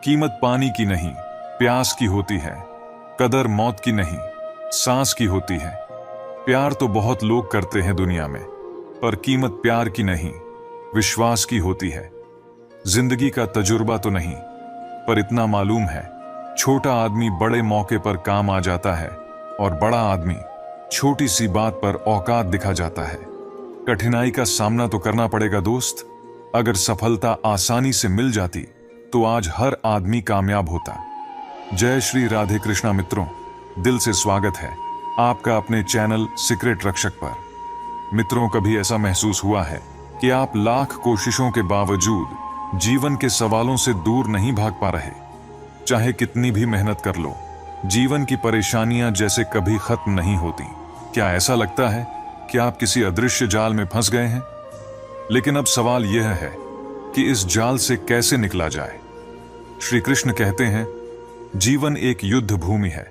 कीमत पानी की नहीं, प्यास की होती है। कदर मौत की नहीं, सांस की होती है। प्यार तो बहुत लोग करते हैं दुनिया में, पर कीमत प्यार की नहीं, विश्वास की होती है। जिंदगी का तजुर्बा तो नहीं, पर इतना मालूम है, छोटा आदमी बड़े मौके पर काम आ जाता है और बड़ा आदमी छोटी सी बात पर औकात दिखा जाता है। कठिनाई का सामना तो करना पड़ेगा दोस्त। अगर सफलता आसानी से मिल जाती तो आज हर आदमी कामयाब होता। जय श्री राधे कृष्णा मित्रों, दिल से स्वागत है आपका अपने चैनल सीक्रेट रक्षक पर। मित्रों, कभी ऐसा महसूस हुआ है कि आप लाख कोशिशों के बावजूद जीवन के सवालों से दूर नहीं भाग पा रहे? चाहे कितनी भी मेहनत कर लो, जीवन की परेशानियां जैसे कभी खत्म नहीं होती। क्या ऐसा लगता है कि आप किसी अदृश्य जाल में फंस गए हैं? लेकिन अब सवाल यह है कि इस जाल से कैसे निकला जाए। श्री कृष्ण कहते हैं, जीवन एक युद्ध भूमि है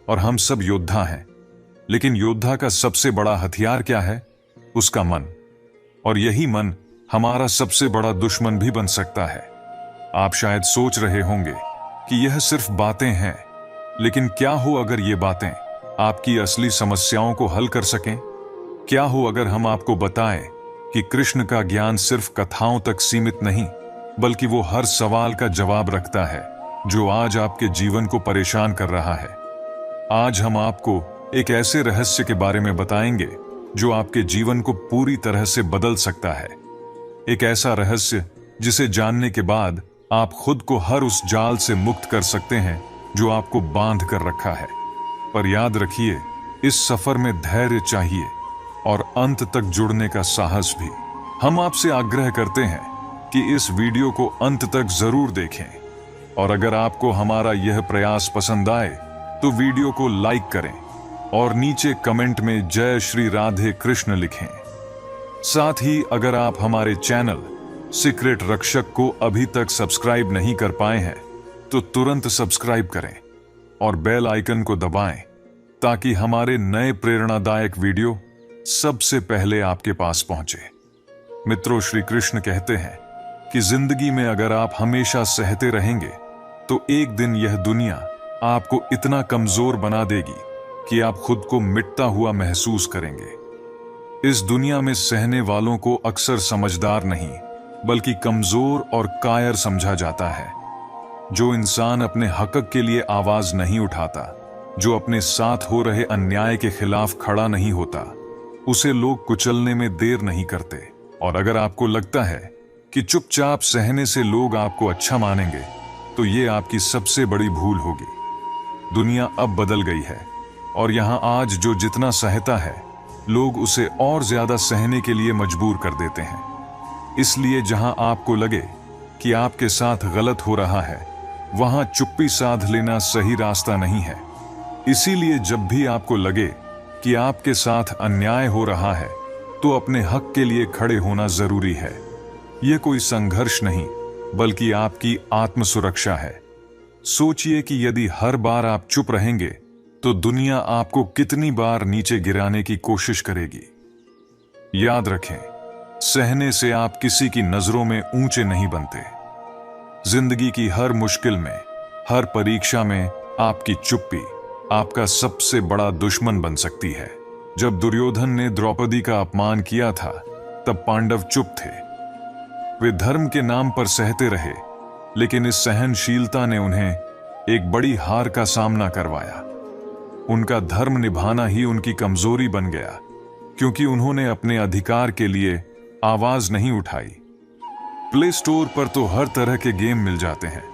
और हम सब योद्धा हैं। लेकिन योद्धा का सबसे बड़ा हथियार क्या है? उसका मन। और यही मन हमारा सबसे बड़ा दुश्मन भी बन सकता है। आप शायद सोच रहे होंगे कि यह सिर्फ बातें हैं, लेकिन क्या हो अगर ये बातें आपकी असली समस्याओं को हल कर सकें? क्या हो अगर हम आपको बताएं कि कृष्ण का ज्ञान सिर्फ कथाओं तक सीमित नहीं, बल्कि वो हर सवाल का जवाब रखता है जो आज आपके जीवन को परेशान कर रहा है। आज हम आपको एक ऐसे रहस्य के बारे में बताएंगे जो आपके जीवन को पूरी तरह से बदल सकता है। एक ऐसा रहस्य जिसे जानने के बाद आप खुद को हर उस जाल से मुक्त कर सकते हैं जो आपको बांध कर रखा है। पर याद रखिए, इस सफर में धैर्य चाहिए और अंत तक जुड़ने का साहस भी। हम आपसे आग्रह करते हैं कि इस वीडियो को अंत तक जरूर देखें, और अगर आपको हमारा यह प्रयास पसंद आए तो वीडियो को लाइक करें और नीचे कमेंट में जय श्री राधे कृष्ण लिखें। साथ ही अगर आप हमारे चैनल सीक्रेट रक्षक को अभी तक सब्सक्राइब नहीं कर पाए हैं तो तुरंत सब्सक्राइब करें और बेल आइकन को दबाएं, ताकि हमारे नए प्रेरणादायक वीडियो सबसे पहले आपके पास पहुंचे। मित्रों, श्री कृष्ण कहते हैं कि जिंदगी में अगर आप हमेशा सहते रहेंगे तो एक दिन यह दुनिया आपको इतना कमजोर बना देगी कि आप खुद को मिटता हुआ महसूस करेंगे। इस दुनिया में सहने वालों को अक्सर समझदार नहीं, बल्कि कमजोर और कायर समझा जाता है। जो इंसान अपने हक के लिए आवाज नहीं उठाता, जो अपने साथ हो रहे अन्याय के खिलाफ खड़ा नहीं होता, उसे लोग कुचलने में देर नहीं करते। और अगर आपको लगता है कि चुपचाप सहने से लोग आपको अच्छा मानेंगे, तो ये आपकी सबसे बड़ी भूल होगी। दुनिया अब बदल गई है और यहां आज जो जितना सहता है, लोग उसे और ज्यादा सहने के लिए मजबूर कर देते हैं। इसलिए जहां आपको लगे कि आपके साथ गलत हो रहा है, वहां चुप्पी साध लेना सही रास्ता नहीं है। इसीलिए जब भी आपको लगे कि आपके साथ अन्याय हो रहा है, तो अपने हक के लिए खड़े होना जरूरी है। यह कोई संघर्ष नहीं, बल्कि आपकी आत्मसुरक्षा है। सोचिए कि यदि हर बार आप चुप रहेंगे तो दुनिया आपको कितनी बार नीचे गिराने की कोशिश करेगी। याद रखें, सहने से आप किसी की नजरों में ऊंचे नहीं बनते। जिंदगी की हर मुश्किल में, हर परीक्षा में आपकी चुप्पी आपका सबसे बड़ा दुश्मन बन सकती है। जब दुर्योधन ने द्रौपदी का अपमान किया था, तब पांडव चुप थे। वे धर्म के नाम पर सहते रहे, लेकिन इस सहनशीलता ने उन्हें एक बड़ी हार का सामना करवाया। उनका धर्म निभाना ही उनकी कमजोरी बन गया, क्योंकि उन्होंने अपने अधिकार के लिए आवाज नहीं उठाई। प्ले स्टोर पर तो हर तरह के गेम मिल जाते हैं,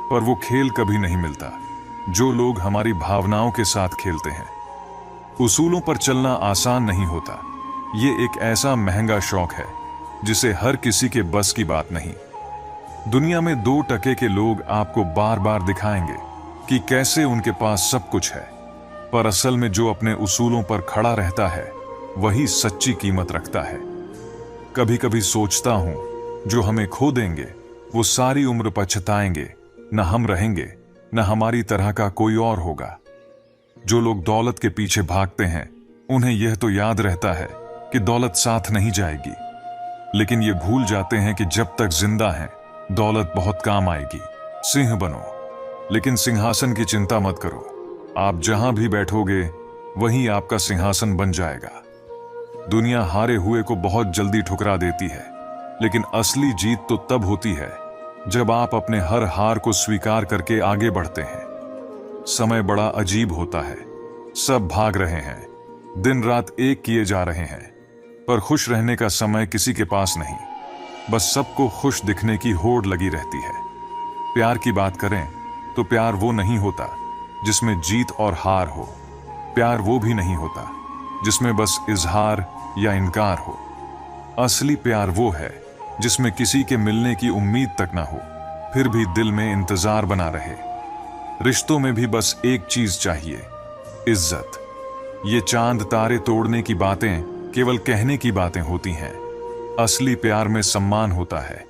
पर वो खेल कभी नहीं मिलता जो लोग हमारी भावनाओं के साथ खेलते हैं। उसूलों पर चलना आसान नहीं होता। ये एक ऐसा महंगा शौक है जिसे हर किसी के बस की बात नहीं। दुनिया में 2% के लोग आपको बार बार दिखाएंगे कि कैसे उनके पास सब कुछ है, पर असल में जो अपने उसूलों पर खड़ा रहता है, वही सच्ची कीमत रखता है। कभी कभी सोचता हूं, जो हमें खो देंगे वो सारी उम्र पछताएंगे। न हम रहेंगे, न हमारी तरह का कोई और होगा। जो लोग दौलत के पीछे भागते हैं, उन्हें यह तो याद रहता है कि दौलत साथ नहीं जाएगी, लेकिन ये भूल जाते हैं कि जब तक जिंदा हैं, दौलत बहुत काम आएगी। सिंह बनो, लेकिन सिंहासन की चिंता मत करो। आप जहां भी बैठोगे वहीं आपका सिंहासन बन जाएगा। दुनिया हारे हुए को बहुत जल्दी ठुकरा देती है, लेकिन असली जीत तो तब होती है जब आप अपने हर हार को स्वीकार करके आगे बढ़ते हैं। समय बड़ा अजीब होता है। सब भाग रहे हैं, दिन रात एक किए जा रहे हैं, पर खुश रहने का समय किसी के पास नहीं। बस सबको खुश दिखने की होड़ लगी रहती है। प्यार की बात करें तो प्यार वो नहीं होता जिसमें जीत और हार हो। प्यार वो भी नहीं होता जिसमें बस इजहार या इनकार हो। असली प्यार वो है जिसमें किसी के मिलने की उम्मीद तक ना हो, फिर भी दिल में इंतजार बना रहे। रिश्तों में भी बस एक चीज चाहिए, इज्जत। ये चांद तारे तोड़ने की बातें केवल कहने की बातें होती हैं। असली प्यार में सम्मान होता है,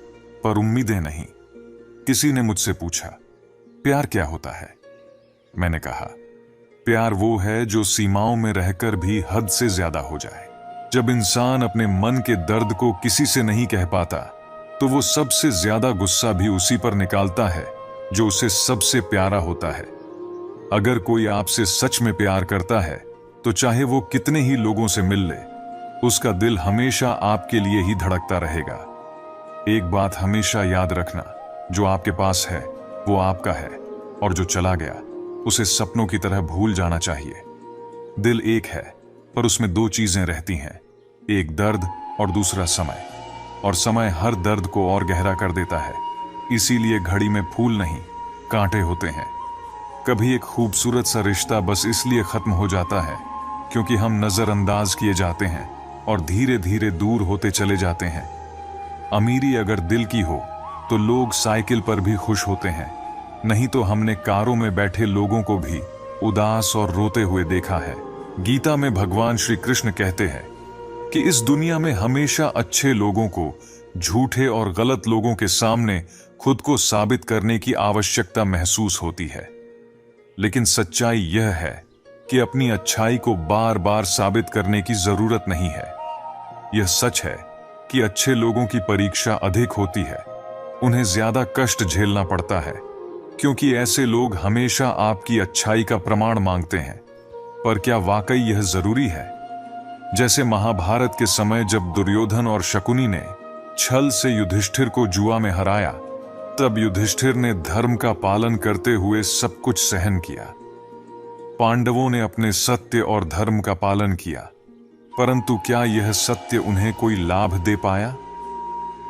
पर उम्मीदें नहीं। किसी ने मुझसे पूछा, प्यार क्या होता है? मैंने कहा, प्यार वो है जो सीमाओं में रहकर भी हद से ज्यादा हो जाए। जब इंसान अपने मन के दर्द को किसी से नहीं कह पाता, तो वो सबसे ज्यादा गुस्सा भी उसी पर निकालता है जो उसे सबसे प्यारा होता है। अगर कोई आपसे सच में प्यार करता है, तो चाहे वो कितने ही लोगों से मिल ले, उसका दिल हमेशा आपके लिए ही धड़कता रहेगा। एक बात हमेशा याद रखना, जो आपके पास है वो आपका है, और जो चला गया उसे सपनों की तरह भूल जाना चाहिए। दिल एक है, पर उसमें दो चीजें रहती हैं, एक दर्द और दूसरा समय। और समय हर दर्द को और गहरा कर देता है। इसीलिए घड़ी में फूल नहीं, कांटे होते हैं। कभी एक खूबसूरत सा रिश्ता बस इसलिए खत्म हो जाता है क्योंकि हम नजरअंदाज किए जाते हैं और धीरे धीरे दूर होते चले जाते हैं। अमीरी अगर दिल की हो तो लोग साइकिल पर भी खुश होते हैं, नहीं तो हमने कारों में बैठे लोगों को भी उदास और रोते हुए देखा है। गीता में भगवान श्री कृष्ण कहते हैं कि इस दुनिया में हमेशा अच्छे लोगों को झूठे और गलत लोगों के सामने खुद को साबित करने की आवश्यकता महसूस होती है। लेकिन सच्चाई यह है कि अपनी अच्छाई को बार बार साबित करने की जरूरत नहीं है। यह सच है कि अच्छे लोगों की परीक्षा अधिक होती है, उन्हें ज्यादा कष्ट झेलना पड़ता है, क्योंकि ऐसे लोग हमेशा आपकी अच्छाई का प्रमाण मांगते हैं। पर क्या वाकई यह जरूरी है? जैसे महाभारत के समय जब दुर्योधन और शकुनी ने छल से युधिष्ठिर को जुआ में हराया, तब युधिष्ठिर ने धर्म का पालन करते हुए सब कुछ सहन किया। पांडवों ने अपने सत्य और धर्म का पालन किया, परंतु क्या यह सत्य उन्हें कोई लाभ दे पाया?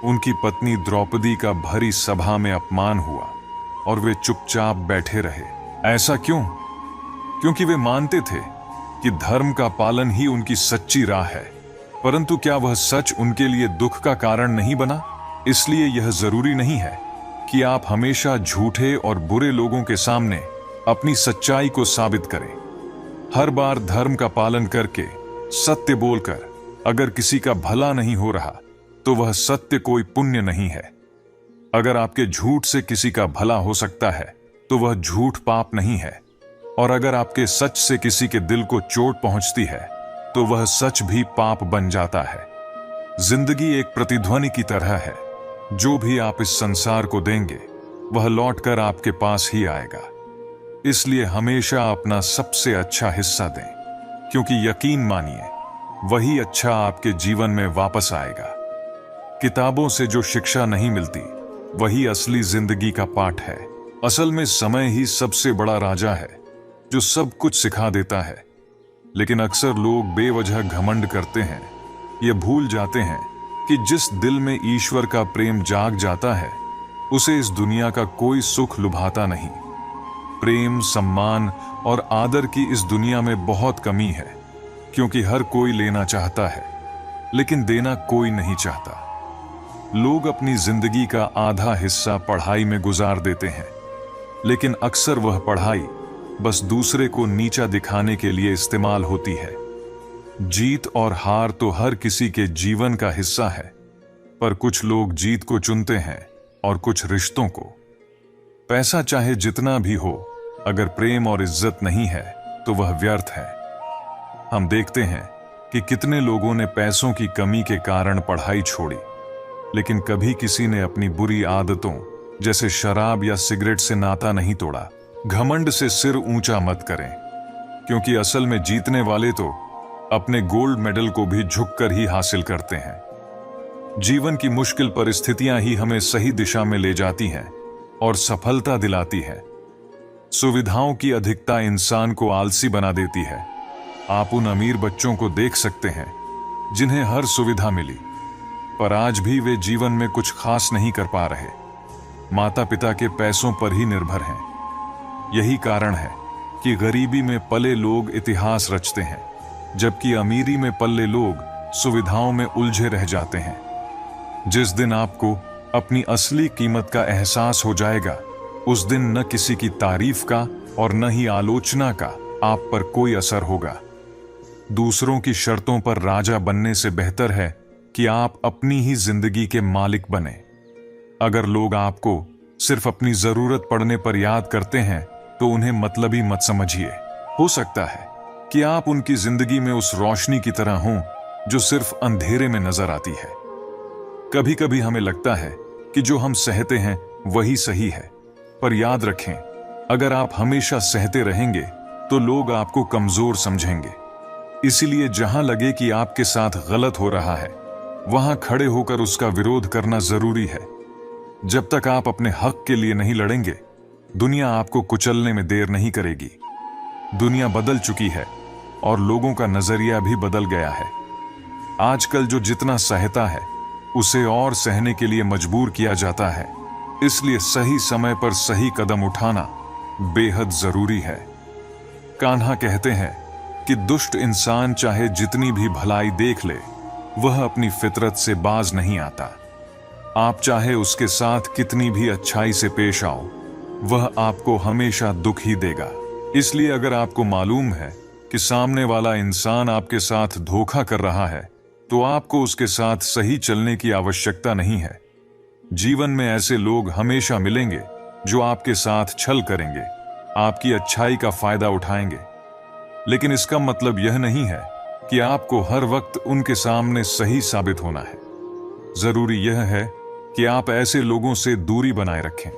उनकी पत्नी द्रौपदी का भरी सभा में अपमान हुआ और वे चुपचाप बैठे रहे। ऐसा क्यों? क्योंकि वे मानते थे कि धर्म का पालन ही उनकी सच्ची राह है। परंतु क्या वह सच उनके लिए दुख का कारण नहीं बना? इसलिए यह जरूरी नहीं है कि आप हमेशा झूठे और बुरे लोगों के सामने अपनी सच्चाई को साबित करें। हर बार धर्म का पालन करके, सत्य बोलकर अगर किसी का भला नहीं हो रहा, तो वह सत्य कोई पुण्य नहीं है। अगर आपके झूठ से किसी का भला हो सकता है, तो वह झूठ पाप नहीं है। और अगर आपके सच से किसी के दिल को चोट पहुंचती है, तो वह सच भी पाप बन जाता है। जिंदगी एक प्रतिध्वनि की तरह है। जो भी आप इस संसार को देंगे, वह लौटकर आपके पास ही आएगा। इसलिए हमेशा अपना सबसे अच्छा हिस्सा दें, क्योंकि यकीन मानिए, वही अच्छा आपके जीवन में वापस आएगा। किताबों से जो शिक्षा नहीं मिलती, वही असली जिंदगी का पाठ है। असल में समय ही सबसे बड़ा राजा है, जो सब कुछ सिखा देता है। लेकिन अक्सर लोग बेवजह घमंड करते हैं। ये भूल जाते हैं कि जिस दिल में ईश्वर का प्रेम जाग जाता है, उसे इस दुनिया का कोई सुख लुभाता नहीं। प्रेम, सम्मान और आदर की इस दुनिया में बहुत कमी है, क्योंकि हर कोई लेना चाहता है, लेकिन देना कोई नहीं चाहता। लोग अपनी जिंदगी का आधा हिस्सा पढ़ाई में गुजार देते हैं, लेकिन अक्सर वह पढ़ाई बस दूसरे को नीचा दिखाने के लिए इस्तेमाल होती है। जीत और हार तो हर किसी के जीवन का हिस्सा है, पर कुछ लोग जीत को चुनते हैं और कुछ रिश्तों को। पैसा चाहे जितना भी हो, अगर प्रेम और इज्जत नहीं है तो वह व्यर्थ है। हम देखते हैं कि कितने लोगों ने पैसों की कमी के कारण पढ़ाई छोड़ी, लेकिन कभी किसी ने अपनी बुरी आदतों जैसे शराब या सिगरेट से नाता नहीं तोड़ा। घमंड से सिर ऊंचा मत करें, क्योंकि असल में जीतने वाले तो अपने गोल्ड मेडल को भी झुककर ही हासिल करते हैं। जीवन की मुश्किल परिस्थितियां ही हमें सही दिशा में ले जाती हैं और सफलता दिलाती है। सुविधाओं की अधिकता इंसान को आलसी बना देती है। आप उन अमीर बच्चों को देख सकते हैं जिन्हें हर सुविधा मिली, पर आज भी वे जीवन में कुछ खास नहीं कर पा रहे। माता पिता के पैसों पर ही निर्भर हैं। यही कारण है कि गरीबी में पले लोग इतिहास रचते हैं, जबकि अमीरी में पले लोग सुविधाओं में उलझे रह जाते हैं। जिस दिन आपको अपनी असली कीमत का एहसास हो जाएगा, उस दिन न किसी की तारीफ का और न ही आलोचना का आप पर कोई असर होगा। दूसरों की शर्तों पर राजा बनने से बेहतर है कि आप अपनी ही जिंदगी के मालिक बने। अगर लोग आपको सिर्फ अपनी जरूरत पड़ने पर याद करते हैं, तो उन्हें मतलबी मत समझिए। हो सकता है कि आप उनकी जिंदगी में उस रोशनी की तरह हों जो सिर्फ अंधेरे में नजर आती है। कभी कभी हमें लगता है कि जो हम सहते हैं वही सही है, पर याद रखें, अगर आप हमेशा सहते रहेंगे तो लोग आपको कमजोर समझेंगे। इसीलिए जहां लगे कि आपके साथ गलत हो रहा है, वहां खड़े होकर उसका विरोध करना जरूरी है। जब तक आप अपने हक के लिए नहीं लड़ेंगे, दुनिया आपको कुचलने में देर नहीं करेगी। दुनिया बदल चुकी है और लोगों का नजरिया भी बदल गया है। आजकल जो जितना सहता है, उसे और सहने के लिए मजबूर किया जाता है। इसलिए सही समय पर सही कदम उठाना बेहद जरूरी है। कान्हा कहते हैं कि दुष्ट इंसान चाहे जितनी भी भलाई देख ले, वह अपनी फितरत से बाज नहीं आता। आप चाहे उसके साथ कितनी भी अच्छाई से पेश आओ, वह आपको हमेशा दुख ही देगा। इसलिए अगर आपको मालूम है कि सामने वाला इंसान आपके साथ धोखा कर रहा है, तो आपको उसके साथ सही चलने की आवश्यकता नहीं है। जीवन में ऐसे लोग हमेशा मिलेंगे जो आपके साथ छल करेंगे, आपकी अच्छाई का फायदा उठाएंगे। लेकिन इसका मतलब यह नहीं है कि आपको हर वक्त उनके सामने सही साबित होना है। जरूरी यह है कि आप ऐसे लोगों से दूरी बनाए रखें।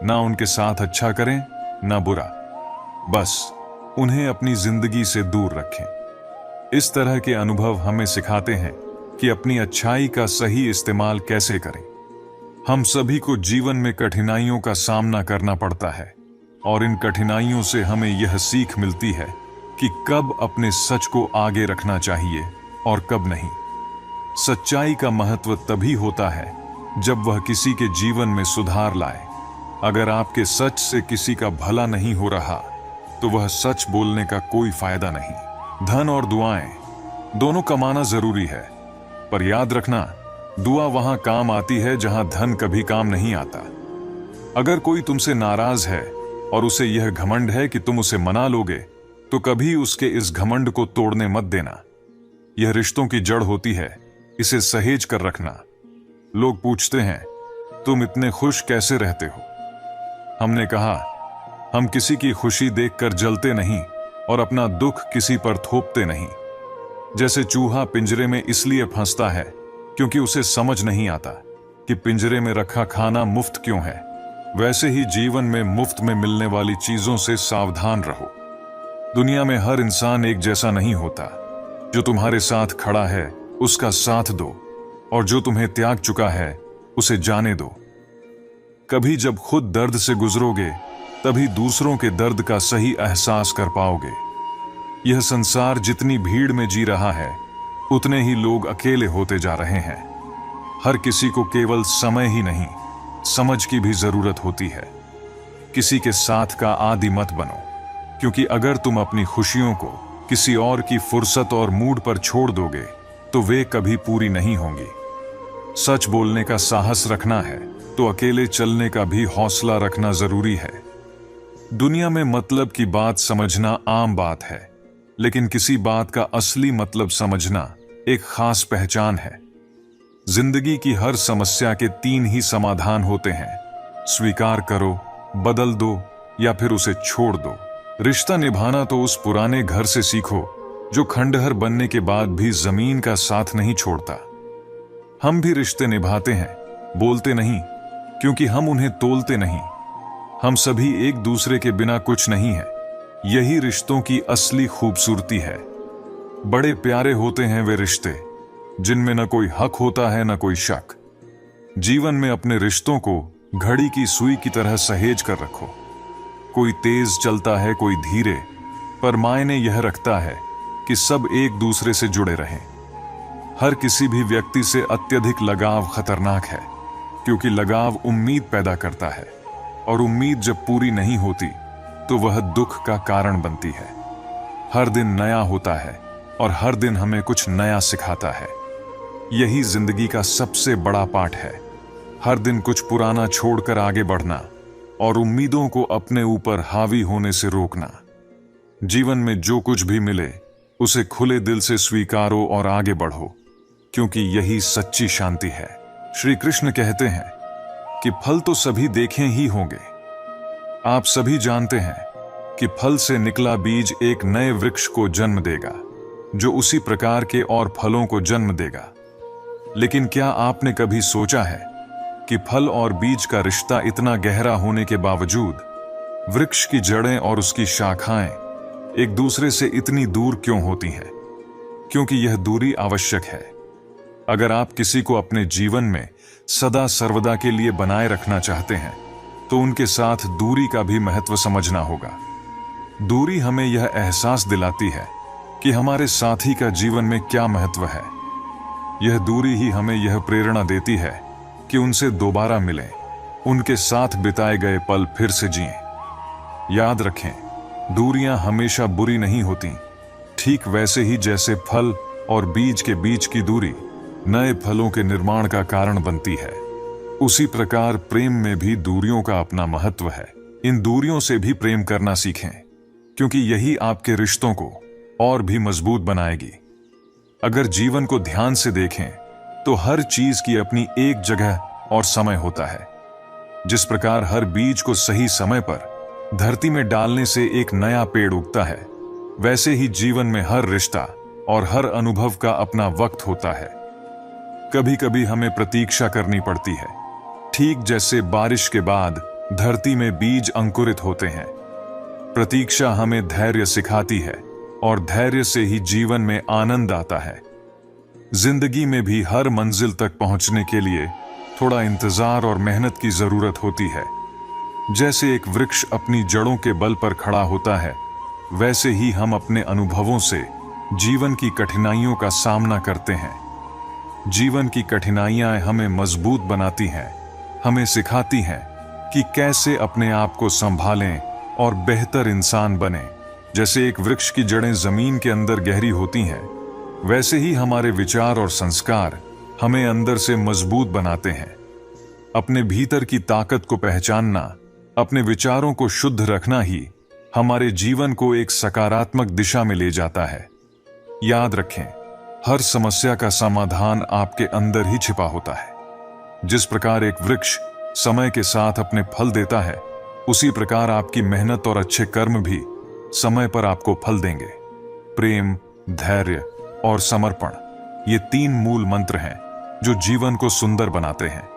ना उनके साथ अच्छा करें, ना बुरा, बस उन्हें अपनी जिंदगी से दूर रखें। इस तरह के अनुभव हमें सिखाते हैं कि अपनी अच्छाई का सही इस्तेमाल कैसे करें। हम सभी को जीवन में कठिनाइयों का सामना करना पड़ता है, और इन कठिनाइयों से हमें यह सीख मिलती है कि कब अपने सच को आगे रखना चाहिए और कब नहीं। सच्चाई का महत्व तभी होता है जब वह किसी के जीवन में सुधार लाए। अगर आपके सच से किसी का भला नहीं हो रहा, तो वह सच बोलने का कोई फायदा नहीं। धन और दुआएं दोनों कमाना जरूरी है, पर याद रखना, दुआ वहां काम आती है जहां धन कभी काम नहीं आता। अगर कोई तुमसे नाराज है और उसे यह घमंड है कि तुम उसे मना लोगे, तो कभी उसके इस घमंड को तोड़ने मत देना। यह रिश्तों की जड़ होती है, इसे सहेज कर रखना। लोग पूछते हैं, तुम इतने खुश कैसे रहते हो? हमने कहा, हम किसी की खुशी देखकर जलते नहीं और अपना दुख किसी पर थोपते नहीं। जैसे चूहा पिंजरे में इसलिए फंसता है क्योंकि उसे समझ नहीं आता कि पिंजरे में रखा खाना मुफ्त क्यों है, वैसे ही जीवन में मुफ्त में मिलने वाली चीजों से सावधान रहो। दुनिया में हर इंसान एक जैसा नहीं होता। जो तुम्हारे साथ खड़ा है उसका साथ दो, और जो तुम्हें त्याग चुका है उसे जाने दो। कभी जब खुद दर्द से गुजरोगे, तभी दूसरों के दर्द का सही एहसास कर पाओगे। यह संसार जितनी भीड़ में जी रहा है, उतने ही लोग अकेले होते जा रहे हैं। हर किसी को केवल समय ही नहीं, समझ की भी जरूरत होती है। किसी के साथ का आदी मत बनो, क्योंकि अगर तुम अपनी खुशियों को किसी और की फुर्सत और मूड पर छोड़ दोगे, तो वे कभी पूरी नहीं होंगी। सच बोलने का साहस रखना है तो अकेले चलने का भी हौसला रखना जरूरी है। दुनिया में मतलब की बात समझना आम बात है, लेकिन किसी बात का असली मतलब समझना एक खास पहचान है। जिंदगी की हर समस्या के 3 ही समाधान होते हैं: स्वीकार करो, बदल दो या फिर उसे छोड़ दो। रिश्ता निभाना तो उस पुराने घर से सीखो जो खंडहर बनने के बाद भी जमीन का साथ नहीं छोड़ता। हम भी रिश्ते निभाते हैं, बोलते नहीं, क्योंकि हम उन्हें तोलते नहीं। हम सभी एक दूसरे के बिना कुछ नहीं है। यही रिश्तों की असली खूबसूरती है। बड़े प्यारे होते हैं वे रिश्ते जिनमें न कोई हक होता है न कोई शक। जीवन में अपने रिश्तों को घड़ी की सुई की तरह सहेज कर रखो। कोई तेज चलता है, कोई धीरे, पर मायने यह रखता है कि सब एक दूसरे से जुड़े रहें। हर किसी भी व्यक्ति से अत्यधिक लगाव खतरनाक है, क्योंकि लगाव उम्मीद पैदा करता है, और उम्मीद जब पूरी नहीं होती तो वह दुख का कारण बनती है। हर दिन नया होता है और हर दिन हमें कुछ नया सिखाता है। यही जिंदगी का सबसे बड़ा पाठ है। हर दिन कुछ पुराना छोड़कर आगे बढ़ना और उम्मीदों को अपने ऊपर हावी होने से रोकना। जीवन में जो कुछ भी मिले उसे खुले दिल से स्वीकारो और आगे बढ़ो, क्योंकि यही सच्ची शांति है। श्री कृष्ण कहते हैं कि फल तो सभी देखे ही होंगे। आप सभी जानते हैं कि फल से निकला बीज एक नए वृक्ष को जन्म देगा, जो उसी प्रकार के और फलों को जन्म देगा। लेकिन क्या आपने कभी सोचा है कि फल और बीज का रिश्ता इतना गहरा होने के बावजूद वृक्ष की जड़ें और उसकी शाखाएं एक दूसरे से इतनी दूर क्यों होती हैं? क्योंकि यह दूरी आवश्यक है। अगर आप किसी को अपने जीवन में सदा सर्वदा के लिए बनाए रखना चाहते हैं तो उनके साथ दूरी का भी महत्व समझना होगा। दूरी हमें यह एहसास दिलाती है कि हमारे साथी का जीवन में क्या महत्व है। यह दूरी ही हमें यह प्रेरणा देती है कि उनसे दोबारा मिलें, उनके साथ बिताए गए पल फिर से जिएं। याद रखें, दूरियां हमेशा बुरी नहीं होती। ठीक वैसे ही जैसे फल और बीज के बीच की दूरी नए फलों के निर्माण का कारण बनती है, उसी प्रकार प्रेम में भी दूरियों का अपना महत्व है। इन दूरियों से भी प्रेम करना सीखें, क्योंकि यही आपके रिश्तों को और भी मजबूत बनाएगी। अगर जीवन को ध्यान से देखें तो हर चीज की अपनी एक जगह और समय होता है। जिस प्रकार हर बीज को सही समय पर धरती में डालने से एक नया पेड़ उगता है, वैसे ही जीवन में हर रिश्ता और हर अनुभव का अपना वक्त होता है। कभी कभी हमें प्रतीक्षा करनी पड़ती है, ठीक जैसे बारिश के बाद धरती में बीज अंकुरित होते हैं। प्रतीक्षा हमें धैर्य सिखाती है और धैर्य से ही जीवन में आनंद आता है। जिंदगी में भी हर मंजिल तक पहुंचने के लिए थोड़ा इंतजार और मेहनत की जरूरत होती है। जैसे एक वृक्ष अपनी जड़ों के बल पर खड़ा होता है, वैसे ही हम अपने अनुभवों से जीवन की कठिनाइयों का सामना करते हैं। जीवन की कठिनाइयां हमें मजबूत बनाती हैं, हमें सिखाती हैं कि कैसे अपने आप को संभालें और बेहतर इंसान बने। जैसे एक वृक्ष की जड़ें जमीन के अंदर गहरी होती हैं, वैसे ही हमारे विचार और संस्कार हमें अंदर से मजबूत बनाते हैं। अपने भीतर की ताकत को पहचानना, अपने विचारों को शुद्ध रखना ही हमारे जीवन को एक सकारात्मक दिशा में ले जाता है। याद रखें, हर समस्या का समाधान आपके अंदर ही छिपा होता है। जिस प्रकार एक वृक्ष समय के साथ अपने फल देता है, उसी प्रकार आपकी मेहनत और अच्छे कर्म भी समय पर आपको फल देंगे। प्रेम, धैर्य और समर्पण, ये 3 मूल मंत्र हैं जो जीवन को सुंदर बनाते हैं।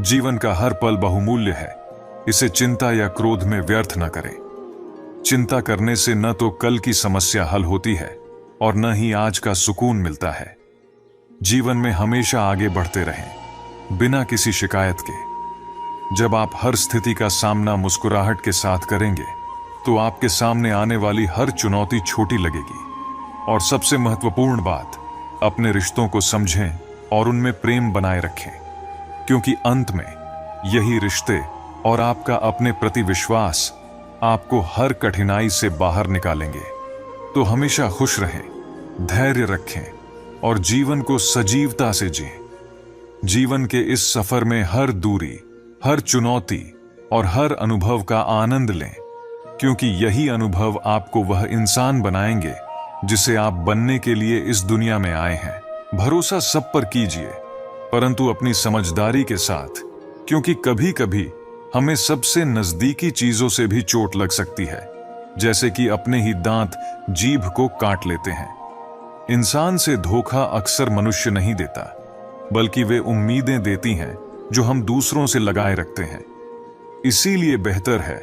जीवन का हर पल बहुमूल्य है, इसे चिंता या क्रोध में व्यर्थ न करें। चिंता करने से न तो कल की समस्या हल होती है और न ही आज का सुकून मिलता है। जीवन में हमेशा आगे बढ़ते रहें, बिना किसी शिकायत के। जब आप हर स्थिति का सामना मुस्कुराहट के साथ करेंगे तो आपके सामने आने वाली हर चुनौती छोटी लगेगी। और सबसे महत्वपूर्ण बात, अपने रिश्तों को समझें और उनमें प्रेम बनाए रखें, क्योंकि अंत में यही रिश्ते और आपका अपने प्रति विश्वास आपको हर कठिनाई से बाहर निकालेंगे। तो हमेशा खुश रहें, धैर्य रखें और जीवन को सजीवता से जिएं। जीवन के इस सफर में हर दूरी, हर चुनौती और हर अनुभव का आनंद लें, क्योंकि यही अनुभव आपको वह इंसान बनाएंगे जिसे आप बनने के लिए इस दुनिया में आए हैं। भरोसा सब पर कीजिए, परंतु अपनी समझदारी के साथ, क्योंकि कभी कभी हमें सबसे नजदीकी चीजों से भी चोट लग सकती है, जैसे कि अपने ही दांत जीभ को काट लेते हैं। इंसान से धोखा अक्सर मनुष्य नहीं देता, बल्कि वे उम्मीदें देती हैं जो हम दूसरों से लगाए रखते हैं। इसीलिए बेहतर है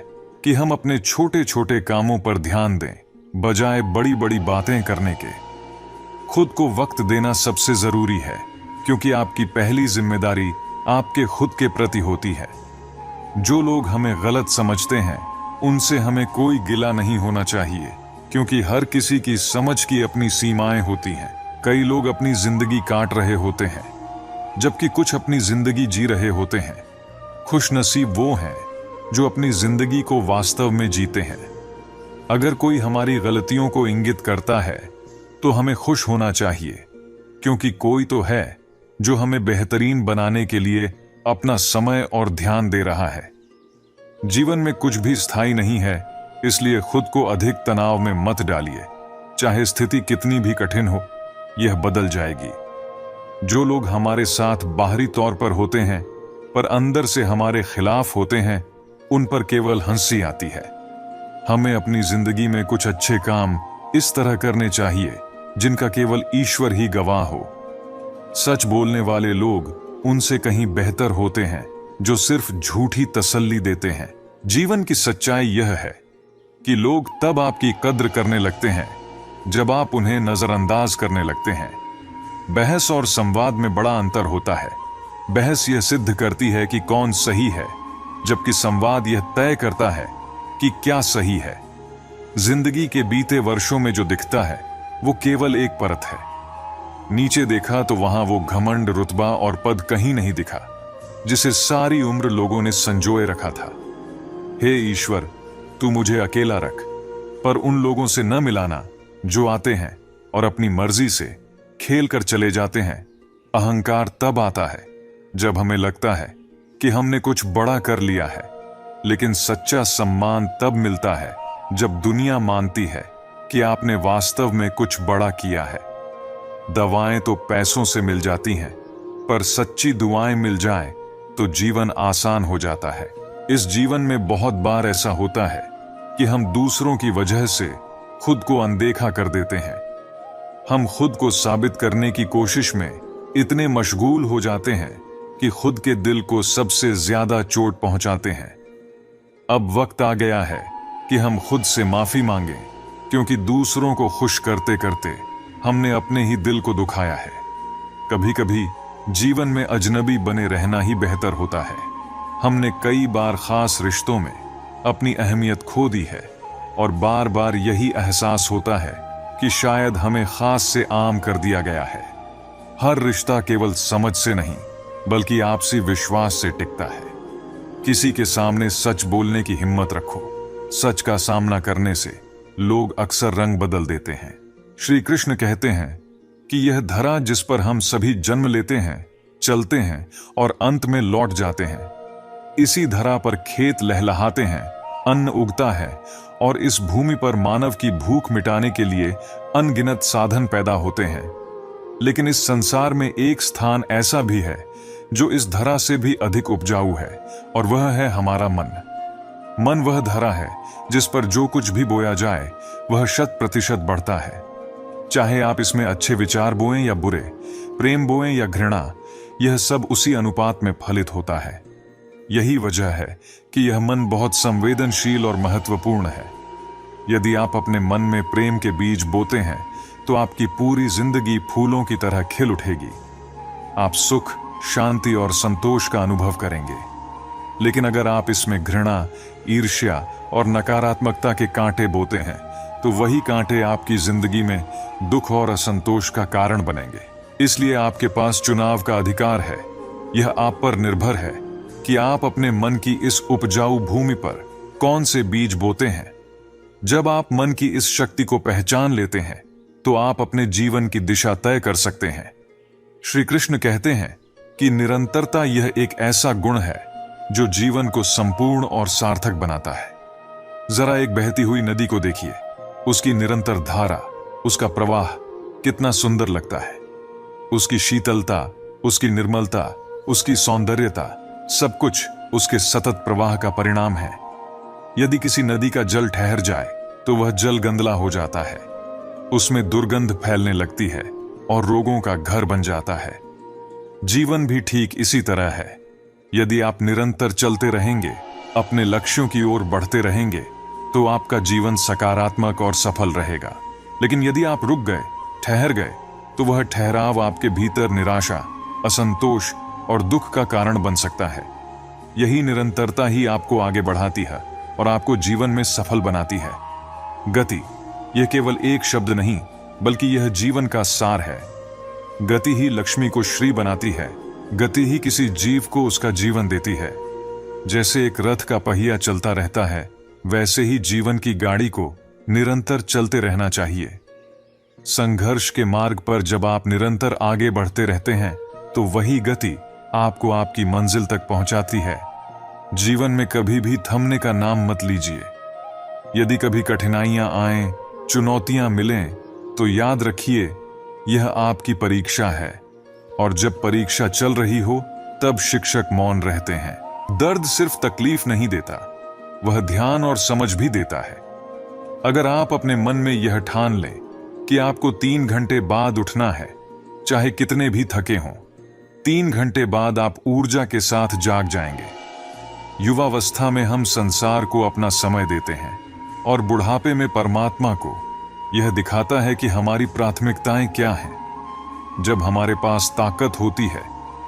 कि हम अपने छोटे छोटे कामों पर ध्यान दें, बजाय बड़ी बड़ी बातें करने के। खुद को वक्त देना सबसे जरूरी है, क्योंकि आपकी पहली जिम्मेदारी आपके खुद के प्रति होती है। जो लोग हमें गलत समझते हैं, उनसे हमें कोई गिला नहीं होना चाहिए, क्योंकि हर किसी की समझ की अपनी सीमाएं होती हैं। कई लोग अपनी जिंदगी काट रहे होते हैं, जबकि कुछ अपनी जिंदगी जी रहे होते हैं। खुशनसीब वो हैं जो अपनी जिंदगी को वास्तव में जीते हैं। अगर कोई हमारी गलतियों को इंगित करता है तो हमें खुश होना चाहिए, क्योंकि कोई तो है जो हमें बेहतरीन बनाने के लिए अपना समय और ध्यान दे रहा है। जीवन में कुछ भी स्थायी नहीं है, इसलिए खुद को अधिक तनाव में मत डालिए। चाहे स्थिति कितनी भी कठिन हो, यह बदल जाएगी। जो लोग हमारे साथ बाहरी तौर पर होते हैं पर अंदर से हमारे खिलाफ होते हैं, उन पर केवल हंसी आती है। हमें अपनी जिंदगी में कुछ अच्छे काम इस तरह करने चाहिए जिनका केवल ईश्वर ही गवाह हो। सच बोलने वाले लोग उनसे कहीं बेहतर होते हैं जो सिर्फ झूठी तसल्ली देते हैं। जीवन की सच्चाई यह है कि लोग तब आपकी कद्र करने लगते हैं जब आप उन्हें नजरअंदाज करने लगते हैं। बहस और संवाद में बड़ा अंतर होता है। बहस यह सिद्ध करती है कि कौन सही है, जबकि संवाद यह तय करता है कि क्या सही है। जिंदगी के बीते वर्षों में जो दिखता है वो केवल एक परत है। नीचे देखा तो वहां वो घमंड, रुतबा और पद कहीं नहीं दिखा जिसे सारी उम्र लोगों ने संजोए रखा था। हे ईश्वर, तू मुझे अकेला रख, पर उन लोगों से न मिलाना जो आते हैं और अपनी मर्जी से खेल कर चले जाते हैं। अहंकार तब आता है जब हमें लगता है कि हमने कुछ बड़ा कर लिया है, लेकिन सच्चा सम्मान तब मिलता है जब दुनिया मानती है कि आपने वास्तव में कुछ बड़ा किया है। दवाएं तो पैसों से मिल जाती हैं, पर सच्ची दुआएं मिल जाएं तो जीवन आसान हो जाता है। इस जीवन में बहुत बार ऐसा होता है कि हम दूसरों की वजह से खुद को अनदेखा कर देते हैं। हम खुद को साबित करने की कोशिश में इतने मशगूल हो जाते हैं कि खुद के दिल को सबसे ज्यादा चोट पहुंचाते हैं। अब वक्त आ गया है कि हम खुद से माफी मांगें, क्योंकि दूसरों को खुश करते करते हमने अपने ही दिल को दुखाया है। कभी कभी जीवन में अजनबी बने रहना ही बेहतर होता है। हमने कई बार खास रिश्तों में अपनी अहमियत खो दी है और बार बार यही एहसास होता है कि शायद हमें खास से आम कर दिया गया है। हर रिश्ता केवल समझ से नहीं बल्कि आपसी विश्वास से टिकता है। किसी के सामने सच बोलने की हिम्मत रखो। सच का सामना करने से लोग अक्सर रंग बदल देते हैं। श्री कृष्ण कहते हैं कि यह धरा जिस पर हम सभी जन्म लेते हैं, चलते हैं और अंत में लौट जाते हैं, इसी धरा पर खेत लहलहाते हैं, अन्न उगता है और इस भूमि पर मानव की भूख मिटाने के लिए अनगिनत साधन पैदा होते हैं। लेकिन इस संसार में एक स्थान ऐसा भी है जो इस धरा से भी अधिक उपजाऊ है, और वह है हमारा मन। मन वह धरा है जिस पर जो कुछ भी बोया जाए वह 100% बढ़ता है। चाहे आप इसमें अच्छे विचार बोएं या बुरे, प्रेम बोएं या घृणा, यह सब उसी अनुपात में फलित होता है। यही वजह है कि यह मन बहुत संवेदनशील और महत्वपूर्ण है। यदि आप अपने मन में प्रेम के बीज बोते हैं तो आपकी पूरी जिंदगी फूलों की तरह खिल उठेगी। आप सुख, शांति और संतोष का अनुभव करेंगे। लेकिन अगर आप इसमें घृणा, ईर्ष्या और नकारात्मकता के कांटे बोते हैं तो वही कांटे आपकी जिंदगी में दुख और असंतोष का कारण बनेंगे। इसलिए आपके पास चुनाव का अधिकार है। यह आप पर निर्भर है कि आप अपने मन की इस उपजाऊ भूमि पर कौन से बीज बोते हैं। जब आप मन की इस शक्ति को पहचान लेते हैं तो आप अपने जीवन की दिशा तय कर सकते हैं। श्री कृष्ण कहते हैं कि निरंतरता यह एक ऐसा गुण है जो जीवन को संपूर्ण और सार्थक बनाता है। जरा एक बहती हुई नदी को देखिए। उसकी निरंतर धारा, उसका प्रवाह कितना सुंदर लगता है। उसकी शीतलता, उसकी निर्मलता, उसकी सौंदर्यता, सब कुछ उसके सतत प्रवाह का परिणाम है। यदि किसी नदी का जल ठहर जाए तो वह जल गंदला हो जाता है, उसमें दुर्गंध फैलने लगती है, और, रोगों का घर बन जाता है। जीवन भी ठीक इसी तरह है। यदि आप अपने मन में प्रेम के बीज बोते हैं तो वह फूलों की तरह खिल उठेगा। आप सुख, शांति और संतोष का अनुभव करेंगे। इसलिए आप के पास चुनाव का अधिकार है। यह आप पर निर्भर है कि आप अपने मन की इस उपजाऊ भूमि पर कौन से बीज बोते हैं। जब आप मन की इस शक्ति को पहचान लेते हैं तो आप अपने जीवन की दिशा तय कर सकते हैं। श्री कृष्ण कहते हैं कि निरंतरता यह एक ऐसा गुण है जो जीवन को संपूर्ण और सार्थक बनाता है। जरा एक बहती हुई नदी को देखिए। उसकी निरंतर धारा, उसका प्रवाह कितना सुंदर लगता है। यदि आप निरंतर चलते रहेंगे, अपने लक्ष्यों की ओर बढ़ते रहेंगे, तो आपका जीवन सकारात्मक और सफल रहेगा। लेकिन यदि आप रुक गए, ठहर गए, तो वह ठहराव आपके भीतर निराशा, असंतोष और दुख का कारण बन सकता है। यही निरंतरता ही आपको आगे बढ़ाती है और आपको जीवन में सफल बनाती है। गति, यह केवल एक शब्द नहीं, बल्कि यह जीवन का सार है। गति ही लक्ष्मी को श्री बनाती है। गति ही किसी जीव को उसका जीवन देती है। जैसे एक रथ का पहिया चलता रहता है, वैसे ही जीवन की गाड़ी को निरंतर चलते रहना चाहिए। संघर्ष के मार्ग पर जब आप निरंतर आगे बढ़ते रहते हैं, तो वही गति आपको आपकी मंजिल तक पहुंचाती है। जीवन में कभी भी थमने का नाम मत लीजिए। यदि कभी कठिनाइयां आएं, चुनौतियां मिलें, तो याद रखिए, यह आपकी परीक्षा है। और जब परीक्षा चल रही हो, तब शिक्षक मौन रहते हैं। दर्द सिर्फ तकलीफ नहीं देता, वह ध्यान और समझ भी देता है। अगर आप अपने मन में यह ठान लें कि आपको 3 घंटे बाद उठना है, चाहे कितने भी थके हों, 3 घंटे बाद आप ऊर्जा के साथ जाग जाएंगे। युवावस्था में हम संसार को अपना समय देते हैं और बुढ़ापे में परमात्मा को। यह दिखाता है कि हमारी प्राथमिकताएं क्या हैं। जब हमारे पास ताकत होती है,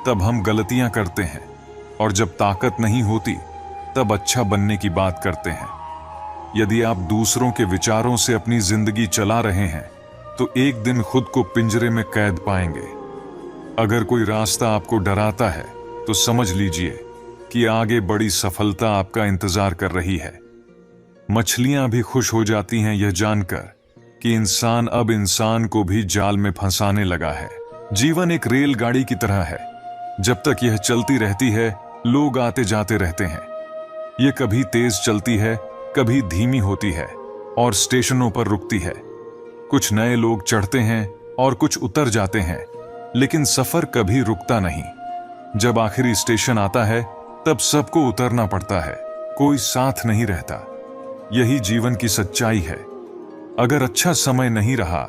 तब हम गलतियां करते हैं, और जब ताकत नहीं होती, तब अच्छा बनने की बात करते हैं। यदि आप दूसरों के विचारों से अपनी जिंदगी चला रहे हैं, तो एक दिन खुद को पिंजरे में कैद पाएंगे। अगर कोई रास्ता आपको डराता है, तो समझ लीजिए कि आगे बड़ी सफलता आपका इंतजार कर रही है। मछलियां भी खुश हो जाती हैं यह जानकर कि इंसान अब इंसान को भी जाल में फंसाने लगा है। जीवन एक रेलगाड़ी की तरह है। जब तक यह चलती रहती है, लोग आते जाते रहते हैं। यह कभी तेज चलती है, कभी धीमी होती है और स्टेशनों पर रुकती है। कुछ नए लोग चढ़ते हैं और कुछ उतर जाते हैं, लेकिन सफर कभी रुकता नहीं। जब आखिरी स्टेशन आता है, तब सबको उतरना पड़ता है, कोई साथ नहीं रहता। यही जीवन की सच्चाई है। अगर अच्छा समय नहीं रहा,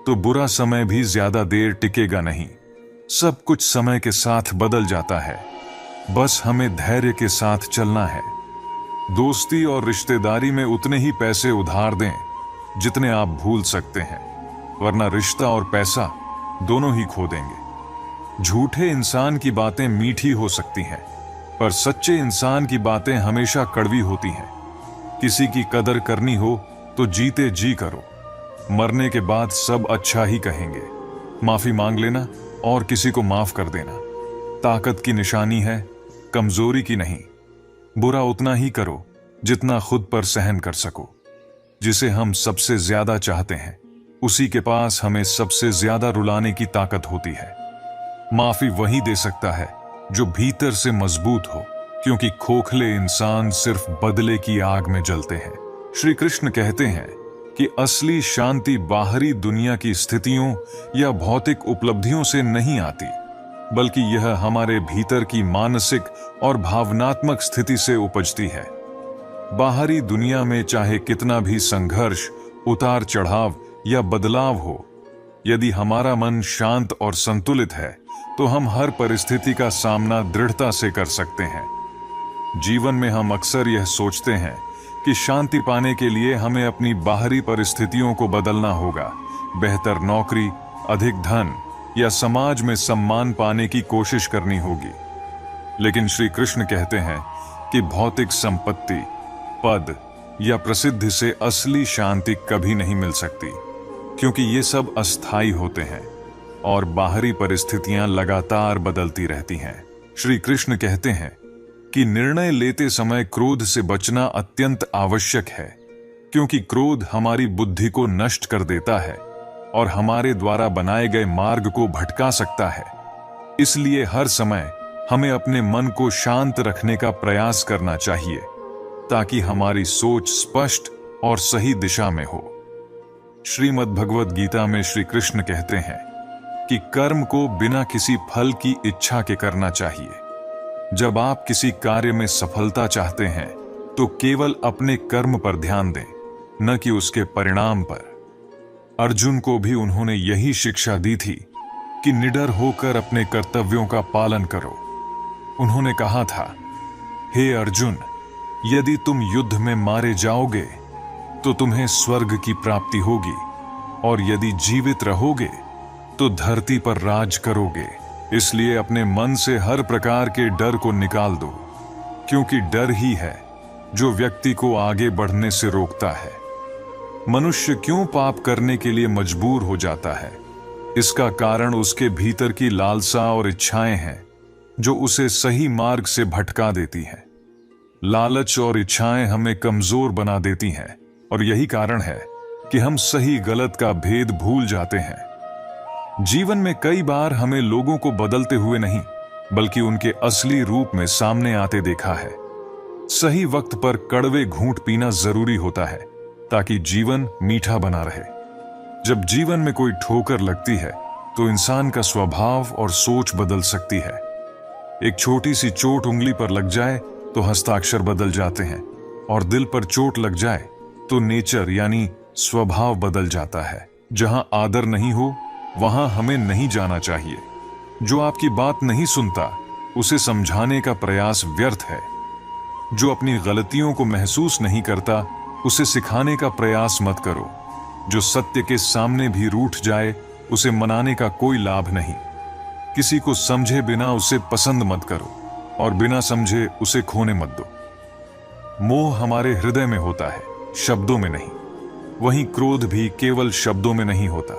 तो बुरा समय भी ज्यादा देर टिकेगा नहीं। सब कुछ समय के साथ बदल जाता है। बस हमें धैर्य के साथ चलना है। दोस्ती और रिश्तेदारी में उतने ही पैसे उधार दें जितने आप भूल सकते हैं, वरना रिश्ता और पैसा दोनों ही खो देंगे। झूठे इंसान की बातें मीठी हो सकती हैं, पर सच्चे इंसान की बातें हमेशा कड़वी होती हैं। किसी की कदर करनी हो तो जीते जी करो। मरने के बाद सब अच्छा ही कहेंगे। माफी मांग लेना और किसी को माफ कर देना ताकत की निशानी है, कमजोरी की नहीं। बुरा उतना ही करो जितना खुद पर सहन कर सको। जिसे हम सबसे ज्यादा चाहते हैं, उसी के पास हमें सबसे ज्यादा रुलाने की ताकत होती है। माफी वही दे सकता है जो भीतर से मजबूत हो, क्योंकि खोखले इंसान सिर्फ बदले की आग में जलते हैं। श्री कृष्ण कहते हैं कि असली शांति बाहरी दुनिया की स्थितियों या भौतिक उपलब्धियों से नहीं आती, बल्कि यह हमारे भीतर की मानसिक और भावनात्मक स्थिति से उपजती है। बाहरी दुनिया में चाहे कितना भी संघर्ष, उतार चढ़ाव या बदलाव हो, यदि हमारा मन शांत और संतुलित है, तो हम हर परिस्थिति का सामना दृढ़ता से कर सकते हैं। जीवन में हम अक्सर यह सोचते हैं कि शांति पाने के लिए हमें अपनी बाहरी परिस्थितियों को बदलना होगा। बेहतर नौकरी, अधिक धन या समाज में सम्मान पाने की कोशिश करनी होगी। लेकिन श्री कृष्ण कहते हैं कि भौतिक संपत्ति, पद या प्रसिद्धि से असली शांति कभी नहीं मिल सकती, क्योंकि ये सब अस्थायी होते हैं और बाहरी परिस्थितियां लगातार बदलती रहती हैं। श्री कृष्ण कहते हैं कि निर्णय लेते समय क्रोध से बचना अत्यंत आवश्यक है, क्योंकि क्रोध हमारी बुद्धि को नष्ट कर देता है और हमारे द्वारा बनाए गए मार्ग को भटका सकता है। इसलिए हर समय हमें अपने मन को शांत रखने का प्रयास करना चाहिए, ताकि हमारी सोच स्पष्ट और सही दिशा में हो। श्रीमद् भगवद गीता में श्री कृष्ण कहते हैं कि कर्म को बिना किसी फल की इच्छा के करना चाहिए। जब आप किसी कार्य में सफलता चाहते हैं, तो केवल अपने कर्म पर ध्यान दें, न कि उसके परिणाम पर। अर्जुन को भी उन्होंने यही शिक्षा दी थी कि निडर होकर अपने कर्तव्यों का पालन करो। उन्होंने कहा था, हे अर्जुन, यदि तुम युद्ध में मारे जाओगे तो तुम्हें स्वर्ग की प्राप्ति होगी, और यदि जीवित रहोगे तो धरती पर राज करोगे। इसलिए अपने मन से हर प्रकार के डर को निकाल दो, क्योंकि डर ही है जो व्यक्ति को आगे बढ़ने से रोकता है। मनुष्य क्यों पाप करने के लिए मजबूर हो जाता है? इसका कारण उसके भीतर की लालसा और इच्छाएं हैं जो उसे सही मार्ग से भटका देती हैं। लालच और इच्छाएं हमें कमजोर बना देती हैं, और यही कारण है कि हम सही गलत का भेद भूल जाते हैं। जीवन में कई बार हमें लोगों को बदलते हुए नहीं, बल्कि उनके असली रूप में सामने आते देखा है। सही वक्त पर कड़वे घूंट पीना जरूरी होता है ताकि जीवन मीठा बना रहे। जब जीवन में कोई ठोकर लगती है तो इंसान का स्वभाव और सोच बदल सकती है। एक छोटी सी चोट उंगली पर लग जाए तो हस्ताक्षर बदल जाते हैं, और दिल पर चोट लग जाए तो नेचर यानी स्वभाव बदल जाता है। जहां आदर नहीं हो वहां हमें नहीं जाना चाहिए। जो आपकी बात नहीं सुनता उसे समझाने का प्रयास व्यर्थ है। जो अपनी गलतियों को महसूस नहीं करता उसे सिखाने का प्रयास मत करो। जो सत्य के सामने भी रूठ जाए उसे मनाने का कोई लाभ नहीं। किसी को समझे बिना उसे पसंद मत करो, और बिना समझे उसे खोने मत दो। मोह हमारे हृदय में होता है, शब्दों में नहीं। वहीं क्रोध भी केवल शब्दों में नहीं होता,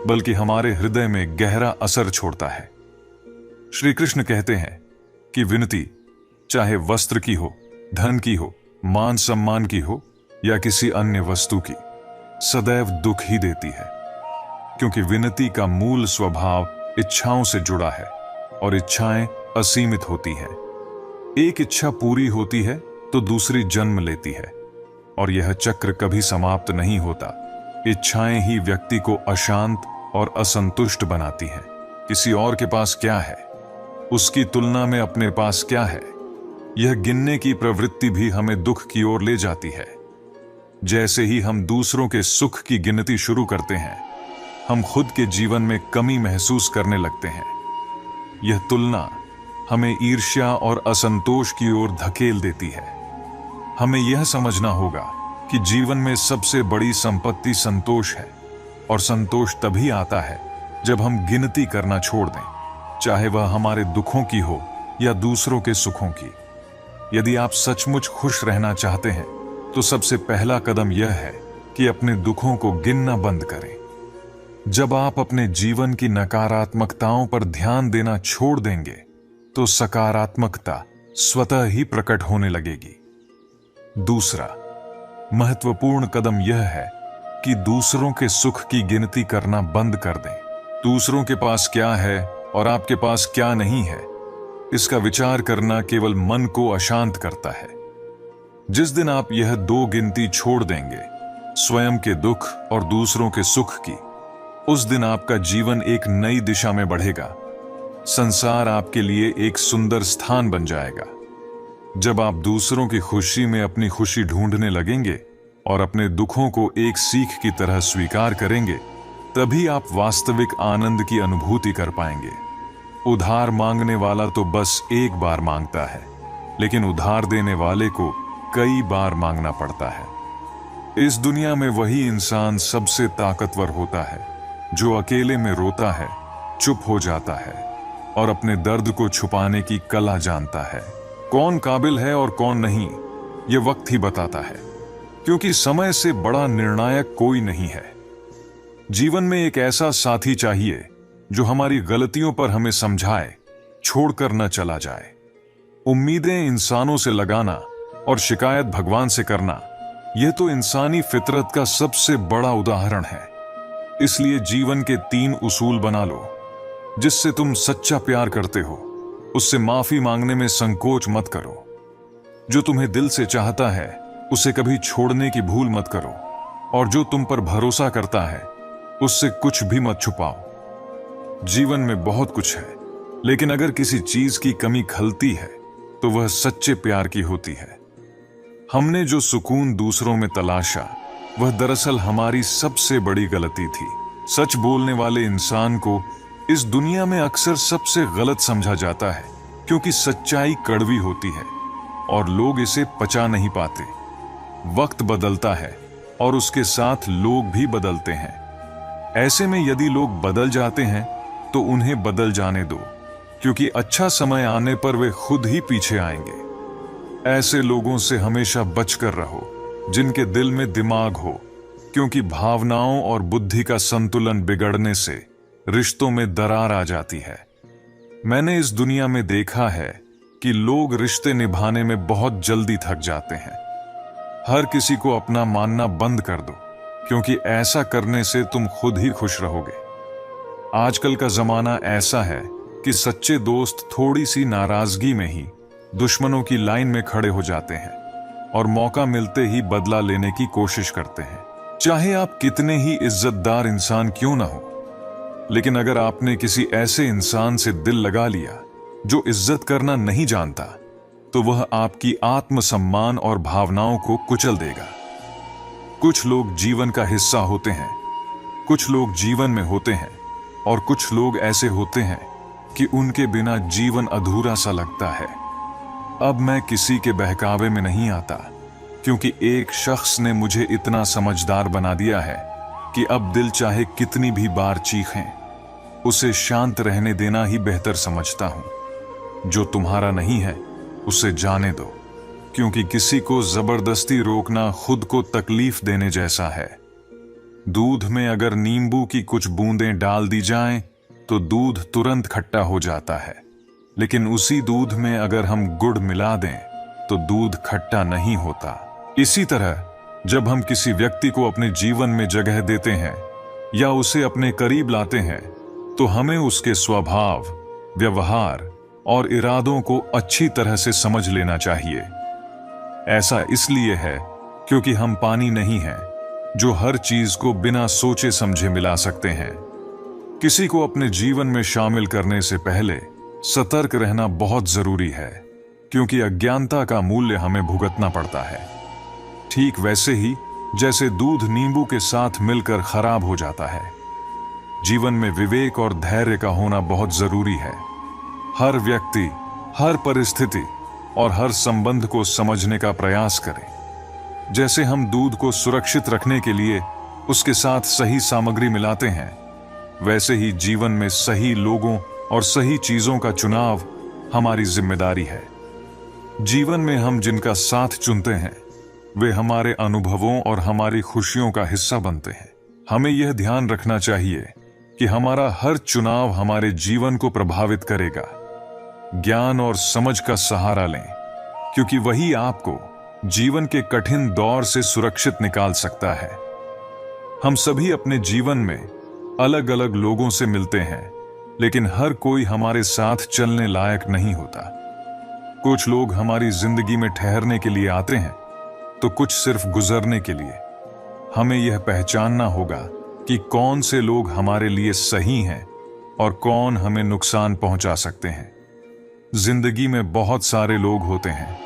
बल्कि हमारे हृदय में गहरा असर छोड़ता है। श्री कृष्ण कहते हैं कि विनती, चाहे वस्त्र की हो, धन की हो, मान सम्मान की हो या किसी अन्य वस्तु की, सदैव दुख ही देती है। क्योंकि विनती का मूल स्वभाव इच्छाओं से जुड़ा है, और इच्छाएं असीमित होती हैं। एक इच्छा पूरी होती है तो दूसरी जन्म लेती है, और यह चक्र कभी समाप्त नहीं होता। इच्छाएं ही व्यक्ति को अशांत और असंतुष्ट बनाती हैं। किसी और के पास क्या है, उसकी तुलना में अपने पास क्या है, यह गिनने की प्रवृत्ति भी हमें दुख की ओर ले जाती है। जैसे ही हम दूसरों के सुख की गिनती शुरू करते हैं, हम खुद के जीवन में कमी महसूस करने लगते हैं। यह तुलना हमें ईर्ष्या और असंतोष की ओर धकेल देती है। हमें यह समझना होगा कि जीवन में सबसे बड़ी संपत्ति संतोष है, और संतोष तभी आता है जब हम गिनती करना छोड़ दें, चाहे वह हमारे दुखों की हो या दूसरों के सुखों की। यदि आप सचमुच खुश रहना चाहते हैं तो सबसे पहला कदम यह है कि अपने दुखों को गिनना बंद करें। जब आप अपने जीवन की नकारात्मकताओं पर ध्यान देना छोड़ देंगे तो सकारात्मकता स्वतः ही प्रकट होने लगेगी। दूसरा महत्वपूर्ण कदम यह है कि दूसरों के सुख की गिनती करना बंद कर दें। दूसरों के पास क्या है और आपके पास क्या नहीं है, इसका विचार करना केवल मन को अशांत करता है। जिस दिन आप यह दो गिनती छोड़ देंगे, स्वयं के दुख और दूसरों के सुख की, उस दिन आपका जीवन एक नई दिशा में बढ़ेगा। संसार आपके लिए एक सुंदर स्थान बन जाएगा। जब आप दूसरों की खुशी में अपनी खुशी ढूंढने लगेंगे और अपने दुखों को एक सीख की तरह स्वीकार करेंगे, तभी आप वास्तविक आनंद की अनुभूति कर पाएंगे। उधार मांगने वाला तो बस एक बार मांगता है, लेकिन उधार देने वाले को कई बार मांगना पड़ता है। इस दुनिया में वही इंसान सबसे ताकतवर होता है जो अकेले में रोता है, चुप हो जाता है और अपने दर्द को छुपाने की कला जानता है। कौन काबिल है और कौन नहीं, ये वक्त ही बताता है, क्योंकि समय से बड़ा निर्णायक कोई नहीं है। जीवन में एक ऐसा साथी चाहिए जो हमारी गलतियों पर हमें समझाए, छोड़कर न चला जाए। उम्मीदें इंसानों से लगाना और शिकायत भगवान से करना, यह तो इंसानी फितरत का सबसे बड़ा उदाहरण है। इसलिए जीवन के 3 उसूल बना लो। जिससे तुम सच्चा प्यार करते हो, उससे माफी मांगने में संकोच मत करो। जो तुम्हें दिल से चाहता है, उसे कभी छोड़ने की भूल मत करो। और जो तुम पर भरोसा करता है, उससे कुछ भी मत छुपाओ। जीवन में बहुत कुछ है, लेकिन अगर किसी चीज की कमी खलती है तो वह सच्चे प्यार की होती है। हमने जो सुकून दूसरों में तलाशा, वह दरअसल हमारी सबसे बड़ी गलती थी। सच बोलने वाले इंसान को इस दुनिया में अक्सर सबसे गलत समझा जाता है, क्योंकि सच्चाई कड़वी होती है और लोग इसे पचा नहीं पाते। वक्त बदलता है और उसके साथ लोग भी बदलते हैं। ऐसे में यदि लोग बदल जाते हैं तो उन्हें बदल जाने दो, क्योंकि अच्छा समय आने पर वे खुद ही पीछे आएंगे। ऐसे लोगों से हमेशा बचकर रहो जिनके दिल में दिमाग हो, क्योंकि भावनाओं और बुद्धि का संतुलन बिगड़ने से रिश्तों में दरार आ जाती है। मैंने इस दुनिया में देखा है कि लोग रिश्ते निभाने में बहुत जल्दी थक जाते हैं। हर किसी को अपना मानना बंद कर दो, क्योंकि ऐसा करने से तुम खुद ही खुश रहोगे। आजकल का जमाना ऐसा है कि सच्चे दोस्त थोड़ी सी नाराजगी में ही दुश्मनों की लाइन में खड़े हो जाते हैं और मौका मिलते ही बदला लेने की कोशिश करते हैं। चाहे आप कितने ही इज्जतदार इंसान क्यों ना हो, लेकिन अगर आपने किसी ऐसे इंसान से दिल लगा लिया जो इज्जत करना नहीं जानता, तो वह आपकी आत्मसम्मान और भावनाओं को कुचल देगा। कुछ लोग जीवन का हिस्सा होते हैं, कुछ लोग जीवन में होते हैं, और कुछ लोग ऐसे होते हैं कि उनके बिना जीवन अधूरा सा लगता है। अब मैं किसी के बहकावे में नहीं आता, क्योंकि एक शख्स ने मुझे इतना समझदार बना दिया है कि अब दिल चाहे कितनी भी बार चीखें, उसे शांत रहने देना ही बेहतर समझता हूं। जो तुम्हारा नहीं है उसे जाने दो, क्योंकि किसी को जबरदस्ती रोकना खुद को तकलीफ देने जैसा है। दूध में अगर नींबू की कुछ बूंदें डाल दी जाएं, तो दूध तुरंत खट्टा हो जाता है, लेकिन उसी दूध में अगर हम गुड़ मिला दें तो दूध खट्टा नहीं होता। इसी तरह जब हम किसी व्यक्ति को अपने जीवन में जगह देते हैं या उसे अपने करीब लाते हैं, तो हमें उसके स्वभाव, व्यवहार और इरादों को अच्छी तरह से समझ लेना चाहिए। ऐसा इसलिए है क्योंकि हम पानी नहीं हैं जो हर चीज को बिना सोचे समझे मिला सकते हैं। किसी को अपने जीवन में शामिल करने से पहले सतर्क रहना बहुत जरूरी है, क्योंकि अज्ञानता का मूल्य हमें भुगतना पड़ता है। ठीक वैसे ही जैसे दूध नींबू के साथ मिलकर खराब हो जाता है, जीवन में विवेक और धैर्य का होना बहुत जरूरी है। हर व्यक्ति, हर परिस्थिति और हर संबंध को समझने का प्रयास करें। जैसे हम दूध को सुरक्षित रखने के लिए उसके साथ सही सामग्री मिलाते हैं, वैसे ही जीवन में सही लोगों और सही चीजों का चुनाव हमारी जिम्मेदारी है। जीवन में हम जिनका साथ चुनते हैं वे हमारे अनुभवों और हमारी खुशियों का हिस्सा बनते हैं। हमें यह ध्यान रखना चाहिए कि हमारा हर चुनाव हमारे जीवन को प्रभावित करेगा। ज्ञान और समझ का सहारा लें, क्योंकि वही आपको जीवन के कठिन दौर से सुरक्षित निकाल सकता है। हम सभी अपने जीवन में अलग अलग लोगों से मिलते हैं, लेकिन हर कोई हमारे साथ चलने लायक नहीं होता। कुछ लोग हमारी जिंदगी में ठहरने के लिए आते हैं, तो कुछ सिर्फ गुजरने के लिए। हमें यह पहचानना होगा कि कौन से लोग हमारे लिए सही हैं और कौन हमें नुकसान पहुंचा सकते हैं। जिंदगी में बहुत सारे लोग होते हैं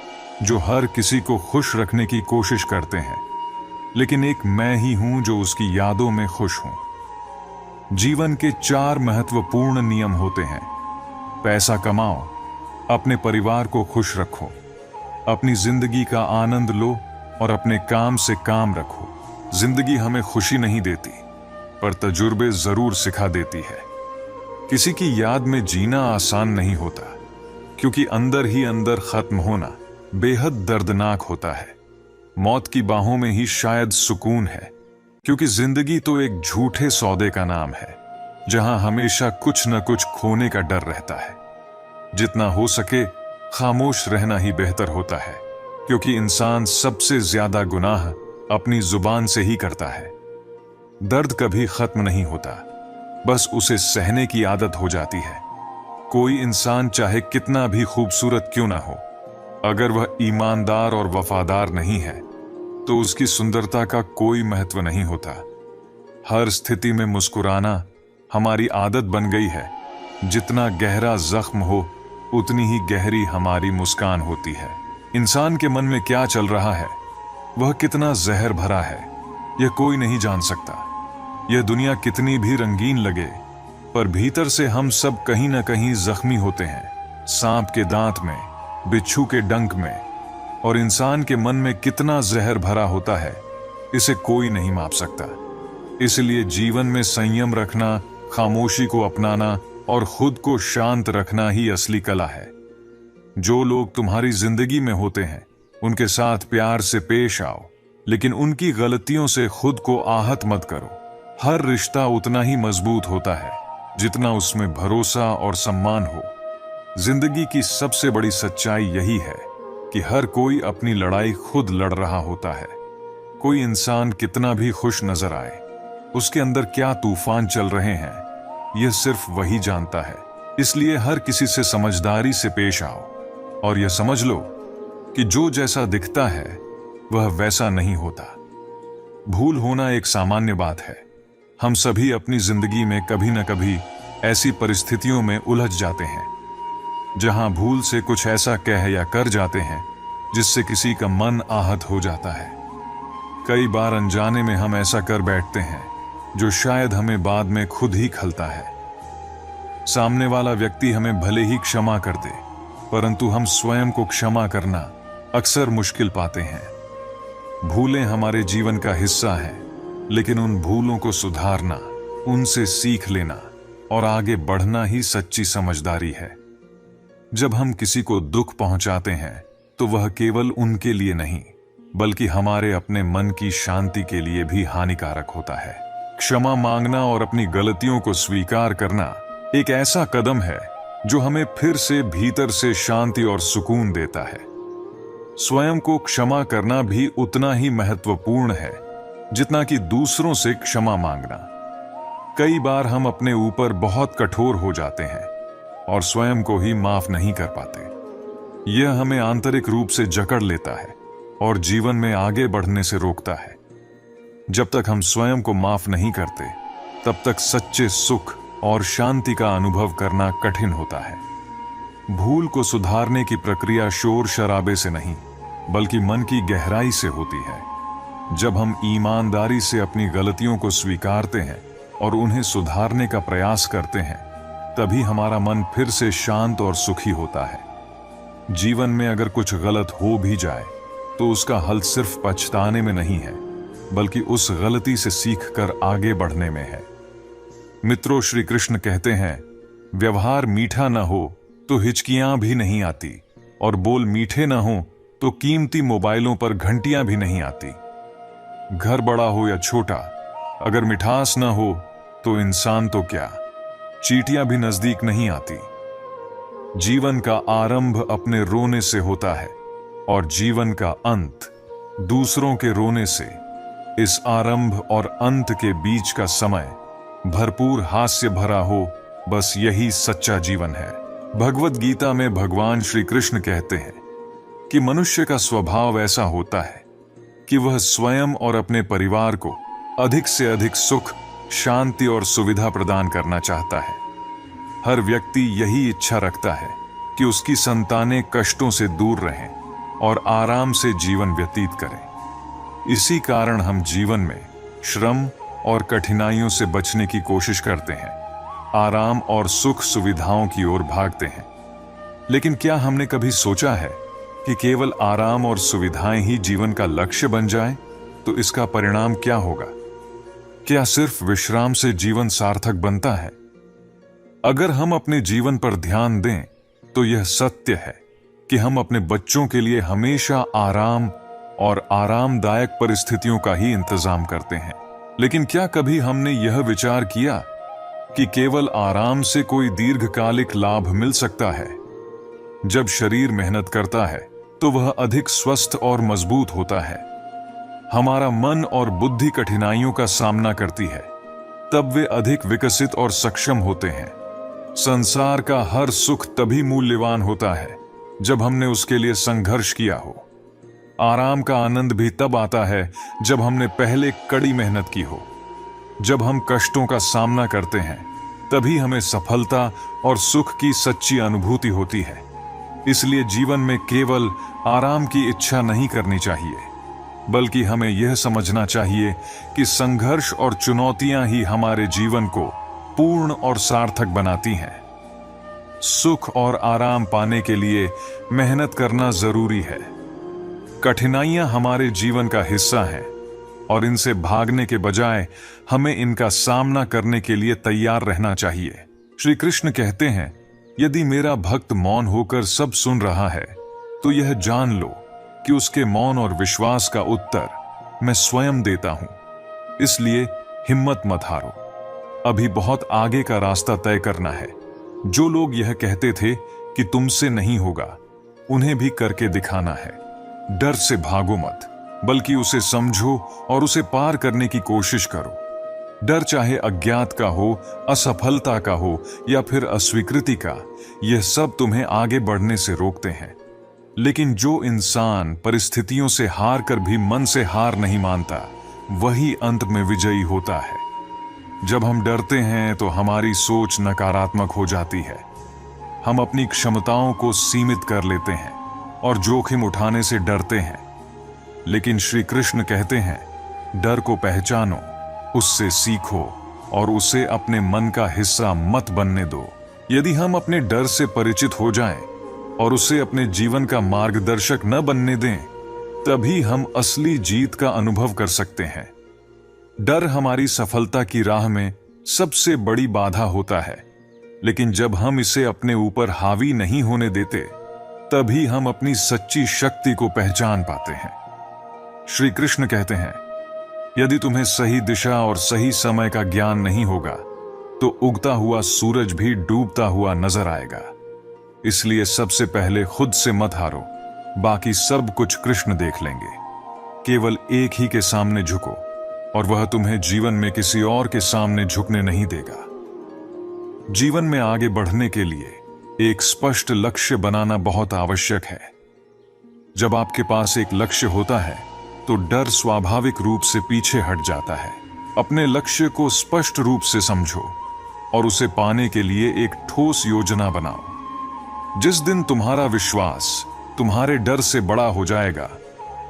जो हर किसी को खुश रखने की कोशिश करते हैं, लेकिन एक मैं ही हूं जो उसकी यादों में खुश हूं। जीवन के 4 महत्वपूर्ण नियम होते हैं। पैसा कमाओ, अपने परिवार को खुश रखो, अपनी जिंदगी का आनंद लो और अपने काम से काम रखो। जिंदगी हमें खुशी नहीं देती, पर तजुर्बे जरूर सिखा देती है। किसी की याद में जीना आसान नहीं होता, क्योंकि अंदर ही अंदर खत्म होना बेहद दर्दनाक होता है। मौत की बाहों में ही शायद सुकून है, क्योंकि जिंदगी तो एक झूठे सौदे का नाम है, जहां हमेशा कुछ न कुछ खोने का डर रहता है। जितना हो सके खामोश रहना ही बेहतर होता है, क्योंकि इंसान सबसे ज्यादा गुनाह अपनी जुबान से ही करता है। दर्द कभी खत्म नहीं होता, बस उसे सहने की आदत हो जाती है। कोई इंसान चाहे कितना भी खूबसूरत क्यों ना हो, अगर वह ईमानदार और वफादार नहीं है तो उसकी सुंदरता का कोई महत्व नहीं होता। हर स्थिति में मुस्कुराना हमारी आदत बन गई है। जितना गहरा जख्म हो उतनी ही गहरी हमारी मुस्कान होती है। इंसान के मन में क्या चल रहा है, वह कितना जहर भरा है, यह कोई नहीं जान सकता। यह दुनिया कितनी भी रंगीन लगे, पर भीतर से हम सब कहीं ना कहीं जख्मी होते हैं। सांप के दांत में, बिच्छू के डंक में, और इंसान के मन में कितना जहर भरा होता है, इसे कोई नहीं माप सकता। इसलिए जीवन में संयम रखना, खामोशी को अपनाना और खुद को शांत रखना ही असली कला है। जो लोग तुम्हारी जिंदगी में होते हैं उनके साथ प्यार से पेश आओ, लेकिन उनकी गलतियों से खुद को आहत मत करो। हर रिश्ता उतना ही मजबूत होता है जितना उसमें भरोसा और सम्मान हो। जिंदगी की सबसे बड़ी सच्चाई यही है कि हर कोई अपनी लड़ाई खुद लड़ रहा होता है। कोई इंसान कितना भी खुश नजर आए, उसके अंदर क्या तूफान चल रहे हैं यह सिर्फ वही जानता है। इसलिए हर किसी से समझदारी से पेश आओ और यह समझ लो कि जो जैसा दिखता है वह वैसा नहीं होता। भूल होना एक सामान्य बात है। हम सभी अपनी जिंदगी में कभी न कभी ऐसी परिस्थितियों में उलझ जाते हैं जहां भूल से कुछ ऐसा कह या कर जाते हैं जिससे किसी का मन आहत हो जाता है। कई बार अनजाने में हम ऐसा कर बैठते हैं जो शायद हमें बाद में खुद ही खलता है। सामने वाला व्यक्ति हमें भले ही क्षमा कर दे, परंतु हम स्वयं को क्षमा करना अक्सर मुश्किल पाते हैं। भूलें हमारे जीवन का हिस्सा हैं, लेकिन उन भूलों को सुधारना, उनसे सीख लेना और आगे बढ़ना ही सच्ची समझदारी है। जब हम किसी को दुख पहुंचाते हैं तो वह केवल उनके लिए नहीं, बल्कि हमारे अपने मन की शांति के लिए भी हानिकारक होता है। क्षमा मांगना और अपनी गलतियों को स्वीकार करना एक ऐसा कदम है जो हमें फिर से भीतर से शांति और सुकून देता है। स्वयं को क्षमा करना भी उतना ही महत्वपूर्ण है जितना कि दूसरों से क्षमा मांगना। कई बार हम अपने ऊपर बहुत कठोर हो जाते हैं और स्वयं को ही माफ नहीं कर पाते। यह हमें आंतरिक रूप से जकड़ लेता है और जीवन में आगे बढ़ने से रोकता है। जब तक हम स्वयं को माफ नहीं करते, तब तक सच्चे सुख और शांति का अनुभव करना कठिन होता है। भूल को सुधारने की प्रक्रिया शोर शराबे से नहीं, बल्कि मन की गहराई से होती है। जब हम ईमानदारी से अपनी गलतियों को स्वीकारते हैं और उन्हें सुधारने का प्रयास करते हैं, तभी हमारा मन फिर से शांत और सुखी होता है। जीवन में अगर कुछ गलत हो भी जाए तो उसका हल सिर्फ पछताने में नहीं है, बल्कि उस गलती से सीखकर आगे बढ़ने में है। मित्रों, श्री कृष्ण कहते हैं, व्यवहार मीठा न हो तो हिचकियां भी नहीं आती, और बोल मीठे न हो तो कीमती मोबाइलों पर घंटियां भी नहीं आती। घर बड़ा हो या छोटा, अगर मिठास न हो तो इंसान तो क्या, चींटियां भी नजदीक नहीं आती। जीवन का आरंभ अपने रोने से होता है और जीवन का अंत दूसरों के रोने से। इस आरंभ और अंत के बीच का समय भरपूर हास्य भरा हो, बस यही सच्चा जीवन है। भगवत गीता में भगवान श्री कृष्ण कहते हैं कि मनुष्य का स्वभाव ऐसा होता है कि वह स्वयं और अपने परिवार को अधिक से अधिक सुख, शांति और सुविधा प्रदान करना चाहता है। हर व्यक्ति यही इच्छा रखता है कि उसकी संतानें कष्टों से दूर रहें और आराम से जीवन व्यतीत करें। इसी कारण हम जीवन में श्रम और कठिनाइयों से बचने की कोशिश करते हैं, आराम और सुख सुविधाओं की ओर भागते हैं। लेकिन क्या हमने कभी सोचा है कि केवल आराम और सुविधाएं ही जीवन का लक्ष्य बन जाए तो इसका परिणाम क्या होगा? क्या सिर्फ विश्राम से जीवन सार्थक बनता है? अगर हम अपने जीवन पर ध्यान दें तो यह सत्य है कि हम अपने बच्चों के लिए हमेशा आराम और आरामदायक परिस्थितियों का ही इंतजाम करते हैं। लेकिन क्या कभी हमने यह विचार किया कि केवल आराम से कोई दीर्घकालिक लाभ मिल सकता है? जब शरीर मेहनत करता है तो वह अधिक स्वस्थ और मजबूत होता है। हमारा मन और बुद्धि कठिनाइयों का सामना करती है, तब वे अधिक विकसित और सक्षम होते हैं। संसार का हर सुख तभी मूल्यवान होता है जब हमने उसके लिए संघर्ष किया हो। आराम का आनंद भी तब आता है जब हमने पहले कड़ी मेहनत की हो। जब हम कष्टों का सामना करते हैं, तभी हमें सफलता और सुख की सच्ची अनुभूति होती है। इसलिए जीवन में केवल आराम की इच्छा नहीं करनी चाहिए, बल्कि हमें यह समझना चाहिए कि संघर्ष और चुनौतियां ही हमारे जीवन को पूर्ण और सार्थक बनाती हैं। सुख और आराम पाने के लिए मेहनत करना जरूरी है। कठिनाइयां हमारे जीवन का हिस्सा हैं और इनसे भागने के बजाय हमें इनका सामना करने के लिए तैयार रहना चाहिए। श्री कृष्ण कहते हैं, यदि मेरा भक्त मौन होकर सब सुन रहा है तो यह जान लो कि उसके मौन और विश्वास का उत्तर मैं स्वयं देता हूं। इसलिए हिम्मत मत हारो, अभी बहुत आगे का रास्ता तय करना है। जो लोग यह कहते थे कि तुमसे नहीं होगा, उन्हें भी करके दिखाना है। डर से भागो मत, बल्कि उसे समझो और उसे पार करने की कोशिश करो। डर चाहे अज्ञात का हो, असफलता का हो या फिर अस्वीकृति का, यह सब तुम्हें आगे बढ़ने से रोकते हैं। लेकिन जो इंसान परिस्थितियों से हार कर भी मन से हार नहीं मानता, वही अंत में विजयी होता है। जब हम डरते हैं तो हमारी सोच नकारात्मक हो जाती है। हम अपनी क्षमताओं को सीमित कर लेते हैं और जोखिम उठाने से डरते हैं। लेकिन श्री कृष्ण कहते हैं, डर को पहचानो, उससे सीखो और उसे अपने मन का हिस्सा मत बनने दो। यदि हम अपने डर से परिचित हो जाएं और उसे अपने जीवन का मार्गदर्शक न बनने दें, तभी हम असली जीत का अनुभव कर सकते हैं। डर हमारी सफलता की राह में सबसे बड़ी बाधा होता है, लेकिन जब हम इसे अपने ऊपर हावी नहीं होने देते, तभी हम अपनी सच्ची शक्ति को पहचान पाते हैं। श्री कृष्ण कहते हैं, यदि तुम्हें सही दिशा और सही समय का ज्ञान नहीं होगा तो उगता हुआ सूरज भी डूबता हुआ नजर आएगा। इसलिए सबसे पहले खुद से मत हारो, बाकी सब कुछ कृष्ण देख लेंगे। केवल एक ही के सामने झुको और वह तुम्हें जीवन में किसी और के सामने झुकने नहीं देगा। जीवन में आगे बढ़ने के लिए एक स्पष्ट लक्ष्य बनाना बहुत आवश्यक है। जब आपके पास एक लक्ष्य होता है तो डर स्वाभाविक रूप से पीछे हट जाता है। अपने लक्ष्य को स्पष्ट रूप से समझो और उसे पाने के लिए एक ठोस योजना बनाओ। जिस दिन तुम्हारा विश्वास तुम्हारे डर से बड़ा हो जाएगा,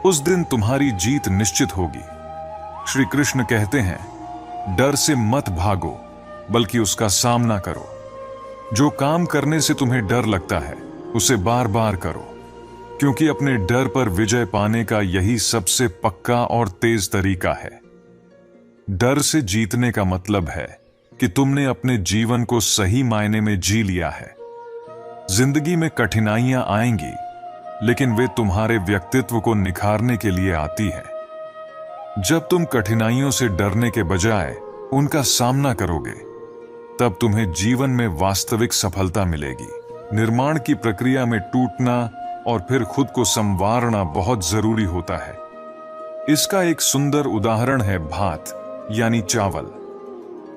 उस दिन तुम्हारी जीत निश्चित होगी। श्री कृष्ण कहते हैं, डर से मत भागो, बल्कि उसका सामना करो। जो काम करने से तुम्हें डर लगता है, उसे बार बार करो, क्योंकि अपने डर पर विजय पाने का यही सबसे पक्का और तेज तरीका है। डर से जीतने का मतलब है कि तुमने अपने जीवन को सही मायने में जी लिया है। जिंदगी में कठिनाइयां आएंगी, लेकिन वे तुम्हारे व्यक्तित्व को निखारने के लिए आती है। जब तुम कठिनाइयों से डरने के बजाय उनका सामना करोगे, तब तुम्हें जीवन में वास्तविक सफलता मिलेगी। निर्माण की प्रक्रिया में टूटना और फिर खुद को संवारना बहुत जरूरी होता है। इसका एक सुंदर उदाहरण है भात यानी चावल।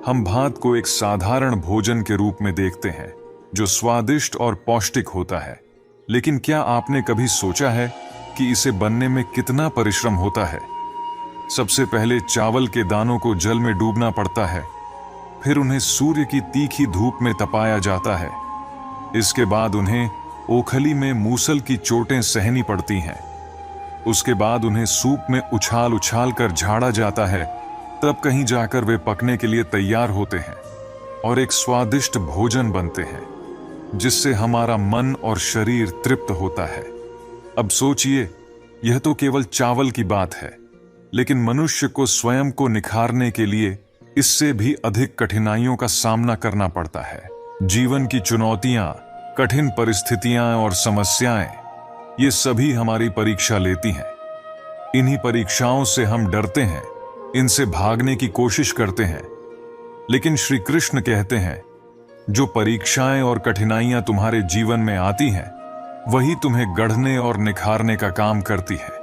हम भात को एक साधारण भोजन के रूप में देखते हैं, जो स्वादिष्ट और पौष्टिक होता है। लेकिन क्या आपने कभी सोचा है कि इसे बनने में कितना परिश्रम होता है? सबसे पहले चावल के दानों को जल में डूबना पड़ता है, फिर उन्हें सूर्य की तीखी धूप में तपाया जाता है। इसके बाद उन्हें ओखली में मूसल की चोटें सहनी पड़ती हैं। उसके बाद उन्हें सूप में उछाल उछाल कर झाड़ा जाता है, तब कहीं जाकर वे पकने के लिए तैयार होते हैं और एक स्वादिष्ट भोजन बनते हैं, जिससे हमारा मन और शरीर तृप्त होता है। अब सोचिए, यह तो केवल चावल की बात है, लेकिन मनुष्य को स्वयं को निखारने के लिए इससे भी अधिक कठिनाइयों का सामना करना पड़ता है। जीवन की चुनौतियां, कठिन परिस्थितियां और समस्याएं, ये सभी हमारी परीक्षा लेती हैं। इन्हीं परीक्षाओं से हम डरते हैं, इनसे भागने की कोशिश करते हैं। लेकिन श्री कृष्ण कहते हैं, जो परीक्षाएं और कठिनाइयां तुम्हारे जीवन में आती हैं, वही तुम्हें गढ़ने और निखारने का काम करती है।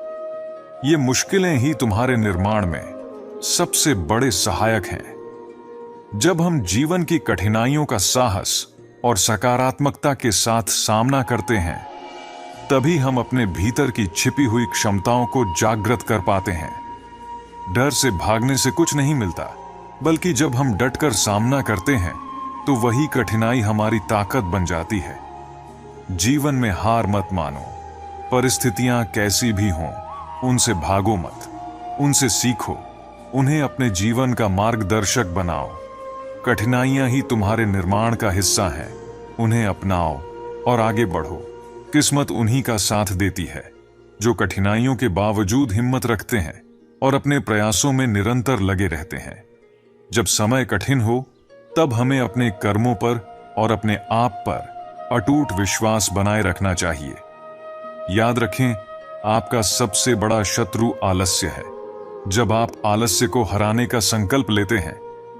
ये मुश्किलें ही तुम्हारे निर्माण में सबसे बड़े सहायक हैं। जब हम जीवन की कठिनाइयों का साहस और सकारात्मकता के साथ सामना करते हैं, तभी हम अपने भीतर की छिपी हुई क्षमताओं को जागृत कर पाते हैं। डर से भागने से कुछ नहीं मिलता, बल्कि जब हम डटकर सामना करते हैं, तो वही कठिनाई हमारी ताकत बन जाती है। जीवन में हार मत मानो। परिस्थितियां कैसी भी हों, उनसे भागो मत, उनसे सीखो, उन्हें अपने जीवन का मार्गदर्शक बनाओ। कठिनाइयां ही तुम्हारे निर्माण का हिस्सा हैं उन्हें अपनाओ और आगे बढ़ो। किस्मत उन्हीं का साथ देती है जो कठिनाइयों के बावजूद हिम्मत रखते हैं और अपने प्रयासों में निरंतर लगे रहते हैं। जब समय कठिन हो तब हमें अपने कर्मों पर और अपने आप पर अटूट विश्वास बनाए रखना चाहिए। याद रखें, आपका सबसे बड़ा शत्रु आलस्य है। जब आप आलस्य को हराने का संकल्प लेते हैं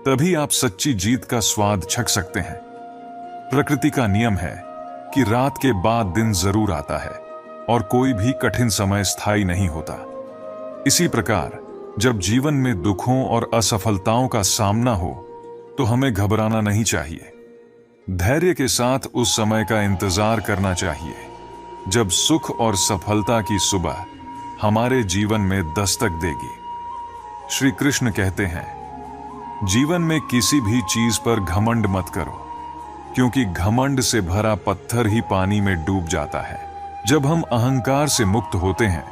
तभी आप सच्ची जीत का स्वाद चख सकते हैं। प्रकृति का नियम है कि रात के बाद दिन जरूर आता है और कोई भी कठिन समय स्थायी नहीं होता। इसी प्रकार जब जीवन में दुखों और असफलताओं का सामना हो तो हमें घबराना नहीं चाहिए। धैर्य के साथ उस समय का इंतजार करना चाहिए जब सुख और सफलता की सुबह हमारे जीवन में दस्तक देगी। श्री कृष्ण कहते हैं, जीवन में किसी भी चीज पर घमंड मत करो, क्योंकि घमंड से भरा पत्थर ही पानी में डूब जाता है। जब हम अहंकार से मुक्त होते हैं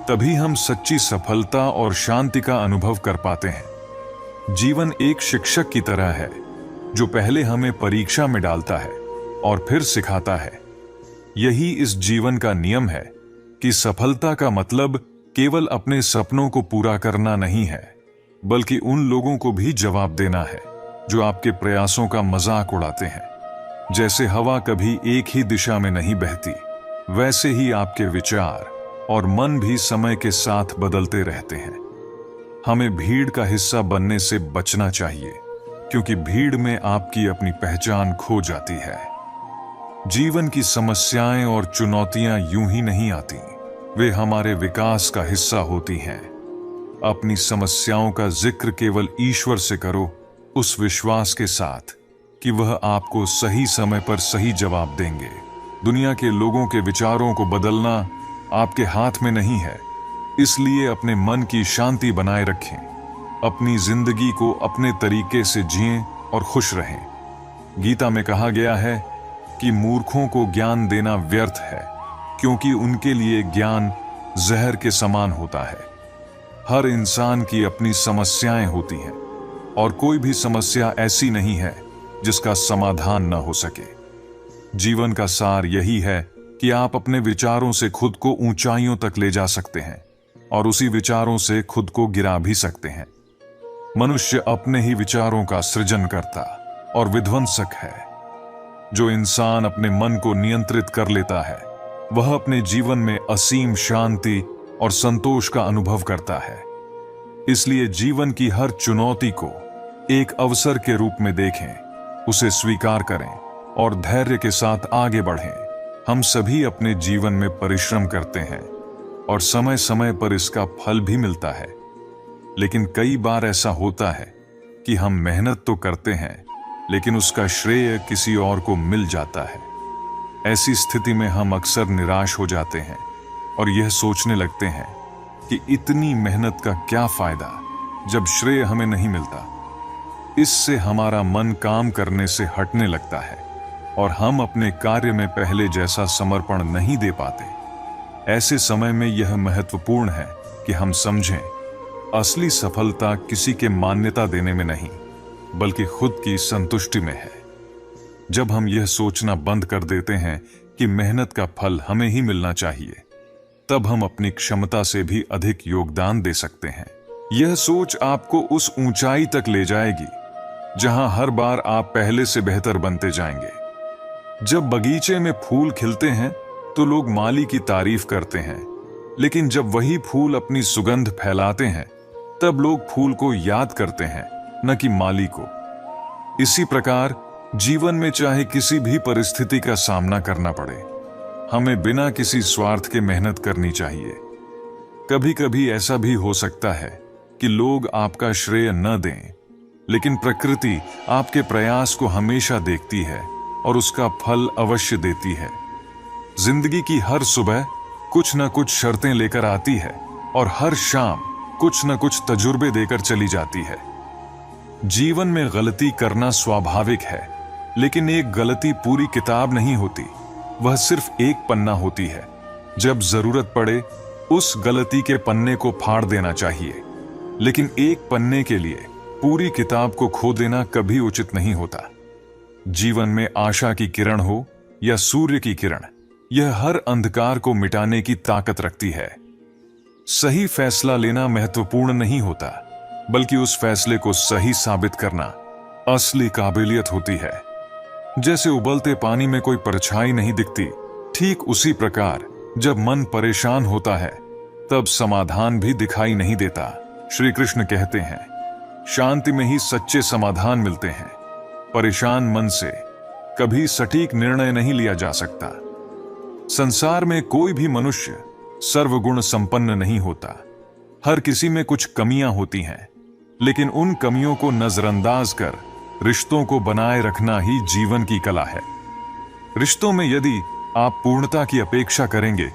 तभी हम सच्ची सफलता और शांति का अनुभव कर पाते हैं। जीवन एक शिक्षक की तरह है जो पहले हमें परीक्षा में डालता है और फिर सिखाता है। यही इस जीवन का नियम है कि सफलता का मतलब केवल अपने सपनों को पूरा करना नहीं है, बल्कि उन लोगों को भी जवाब देना है जो आपके प्रयासों का मजाक उड़ाते हैं। जैसे हवा कभी एक ही दिशा में नहीं बहती, वैसे ही आपके विचार और मन भी समय के साथ बदलते रहते हैं। हमें भीड़ का हिस्सा बनने से बचना चाहिए, क्योंकि भीड़ में आपकी अपनी पहचान खो जाती है। जीवन की समस्याएं और चुनौतियां यूं ही नहीं आती, वे हमारे विकास का हिस्सा होती हैं। अपनी समस्याओं का जिक्र केवल ईश्वर से करो, उस विश्वास के साथ कि वह आपको सही समय पर सही जवाब देंगे। दुनिया के लोगों के विचारों को बदलना आपके हाथ में नहीं है, इसलिए अपने मन की शांति बनाए रखें। अपनी जिंदगी को अपने तरीके से जिएं और खुश रहें। गीता में कहा गया है कि मूर्खों को ज्ञान देना व्यर्थ है, क्योंकि उनके लिए ज्ञान जहर के समान होता है। हर इंसान की अपनी समस्याएं होती हैं और कोई भी समस्या ऐसी नहीं है जिसका समाधान न हो सके। जीवन का सार यही है कि आप अपने विचारों से खुद को ऊंचाइयों तक ले जा सकते हैं और उसी विचारों से खुद को गिरा भी सकते हैं। मनुष्य अपने ही विचारों का सृजन करता और विध्वंसक है। जो इंसान अपने मन को नियंत्रित कर लेता है वह अपने जीवन में असीम शांति और संतोष का अनुभव करता है। इसलिए जीवन की हर चुनौती को एक अवसर के रूप में देखें, उसे स्वीकार करें और धैर्य के साथ आगे बढ़ें। हम सभी अपने जीवन में परिश्रम करते हैं और समय समय पर इसका फल भी मिलता है, लेकिन कई बार ऐसा होता है कि हम मेहनत तो करते हैं लेकिन उसका श्रेय किसी और को मिल जाता है। ऐसी स्थिति में हम अक्सर निराश हो जाते हैं और यह सोचने लगते हैं कि इतनी मेहनत का क्या फायदा जब श्रेय हमें नहीं मिलता। इससे हमारा मन काम करने से हटने लगता है और हम अपने कार्य में पहले जैसा समर्पण नहीं दे पाते। ऐसे समय में यह महत्वपूर्ण है कि हम समझें, असली सफलता किसी के मान्यता देने में नहीं, बल्कि खुद की संतुष्टि में है। जब हम यह सोचना बंद कर देते हैं कि मेहनत का फल हमें ही मिलना चाहिए, तब हम अपनी क्षमता से भी अधिक योगदान दे सकते हैं। यह सोच आपको उस ऊंचाई तक ले जाएगी जहां हर बार आप पहले से बेहतर बनते जाएंगे। जब बगीचे में फूल खिलते हैं तो लोग माली की तारीफ करते हैं, लेकिन जब वही फूल अपनी सुगंध फैलाते हैं तब लोग फूल को याद करते हैं, न कि माली को। इसी प्रकार जीवन में चाहे किसी भी परिस्थिति का सामना करना पड़े, हमें बिना किसी स्वार्थ के मेहनत करनी चाहिए। कभी कभी ऐसा भी हो सकता है कि लोग आपका श्रेय न दें, लेकिन प्रकृति आपके प्रयास को हमेशा देखती है और उसका फल अवश्य देती है। जिंदगी की हर सुबह कुछ न कुछ शर्तें लेकर आती है और हर शाम कुछ न कुछ तजुर्बे देकर चली जाती है। जीवन में गलती करना स्वाभाविक है, लेकिन एक गलती पूरी किताब नहीं होती, वह सिर्फ एक पन्ना होती है। जब जरूरत पड़े उस गलती के पन्ने को फाड़ देना चाहिए, लेकिन एक पन्ने के लिए पूरी किताब को खो देना कभी उचित नहीं होता। जीवन में आशा की किरण हो या सूर्य की किरण, यह हर अंधकार को मिटाने की ताकत रखती है। सही फैसला लेना महत्वपूर्ण नहीं होता, बल्कि उस फैसले को सही साबित करना असली काबिलियत होती है। जैसे उबलते पानी में कोई परछाई नहीं दिखती, ठीक उसी प्रकार जब मन परेशान होता है तब समाधान भी दिखाई नहीं देता। श्री कृष्ण कहते हैं, शांति में ही सच्चे समाधान मिलते हैं। परेशान मन से कभी सटीक निर्णय नहीं लिया जा सकता। संसार में कोई भी मनुष्य सर्वगुण संपन्न नहीं होता। हर किसी में कुछ कमियां होती हैं, लेकिन उन कमियों को नजरअंदाज कर रिश्तों को बनाए रखना ही जीवन की कला है। रिश्तों में यदि आप पूर्णता की अपेक्षा करेंगे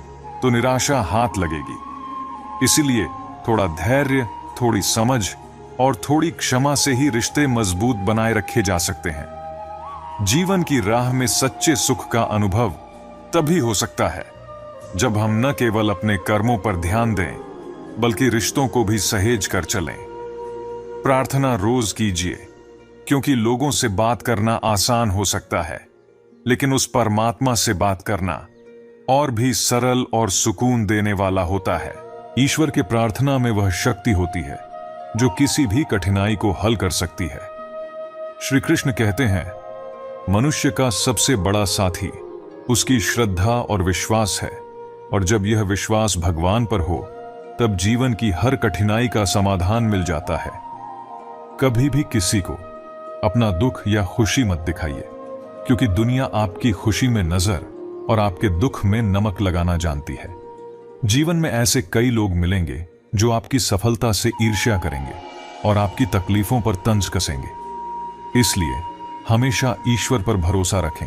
तो निराशा हाथ लगेगी। इसीलिए थोड़ा धैर्य, थोड़ी समझ और थोड़ी क्षमा से ही रिश्ते मजबूत बनाए रखे जा सकते हैं। जीवन की राह में सच्चे सुख का अनुभव तभी हो सकता है जब हम न केवल अपने कर्मों पर ध्यान दें, बल्कि रिश्तों को भी सहेज कर चलें। प्रार्थना रोज कीजिए, क्योंकि लोगों से बात करना आसान हो सकता है, लेकिन उस परमात्मा से बात करना और भी सरल और सुकून देने वाला होता है। ईश्वर के प्रार्थना में वह शक्ति होती है जो किसी भी कठिनाई को हल कर सकती है। श्री कृष्ण कहते हैं, मनुष्य का सबसे बड़ा साथी उसकी श्रद्धा और विश्वास है, और जब यह विश्वास भगवान पर हो तब जीवन की हर कठिनाई का समाधान मिल जाता है। कभी भी किसी को अपना दुख या खुशी मत दिखाइए, क्योंकि दुनिया आपकी खुशी में नजर और आपके दुख में नमक लगाना जानती है। जीवन में ऐसे कई लोग मिलेंगे जो आपकी सफलता से ईर्ष्या करेंगे और आपकी तकलीफों पर तंज कसेंगे। इसलिए हमेशा ईश्वर पर भरोसा रखें,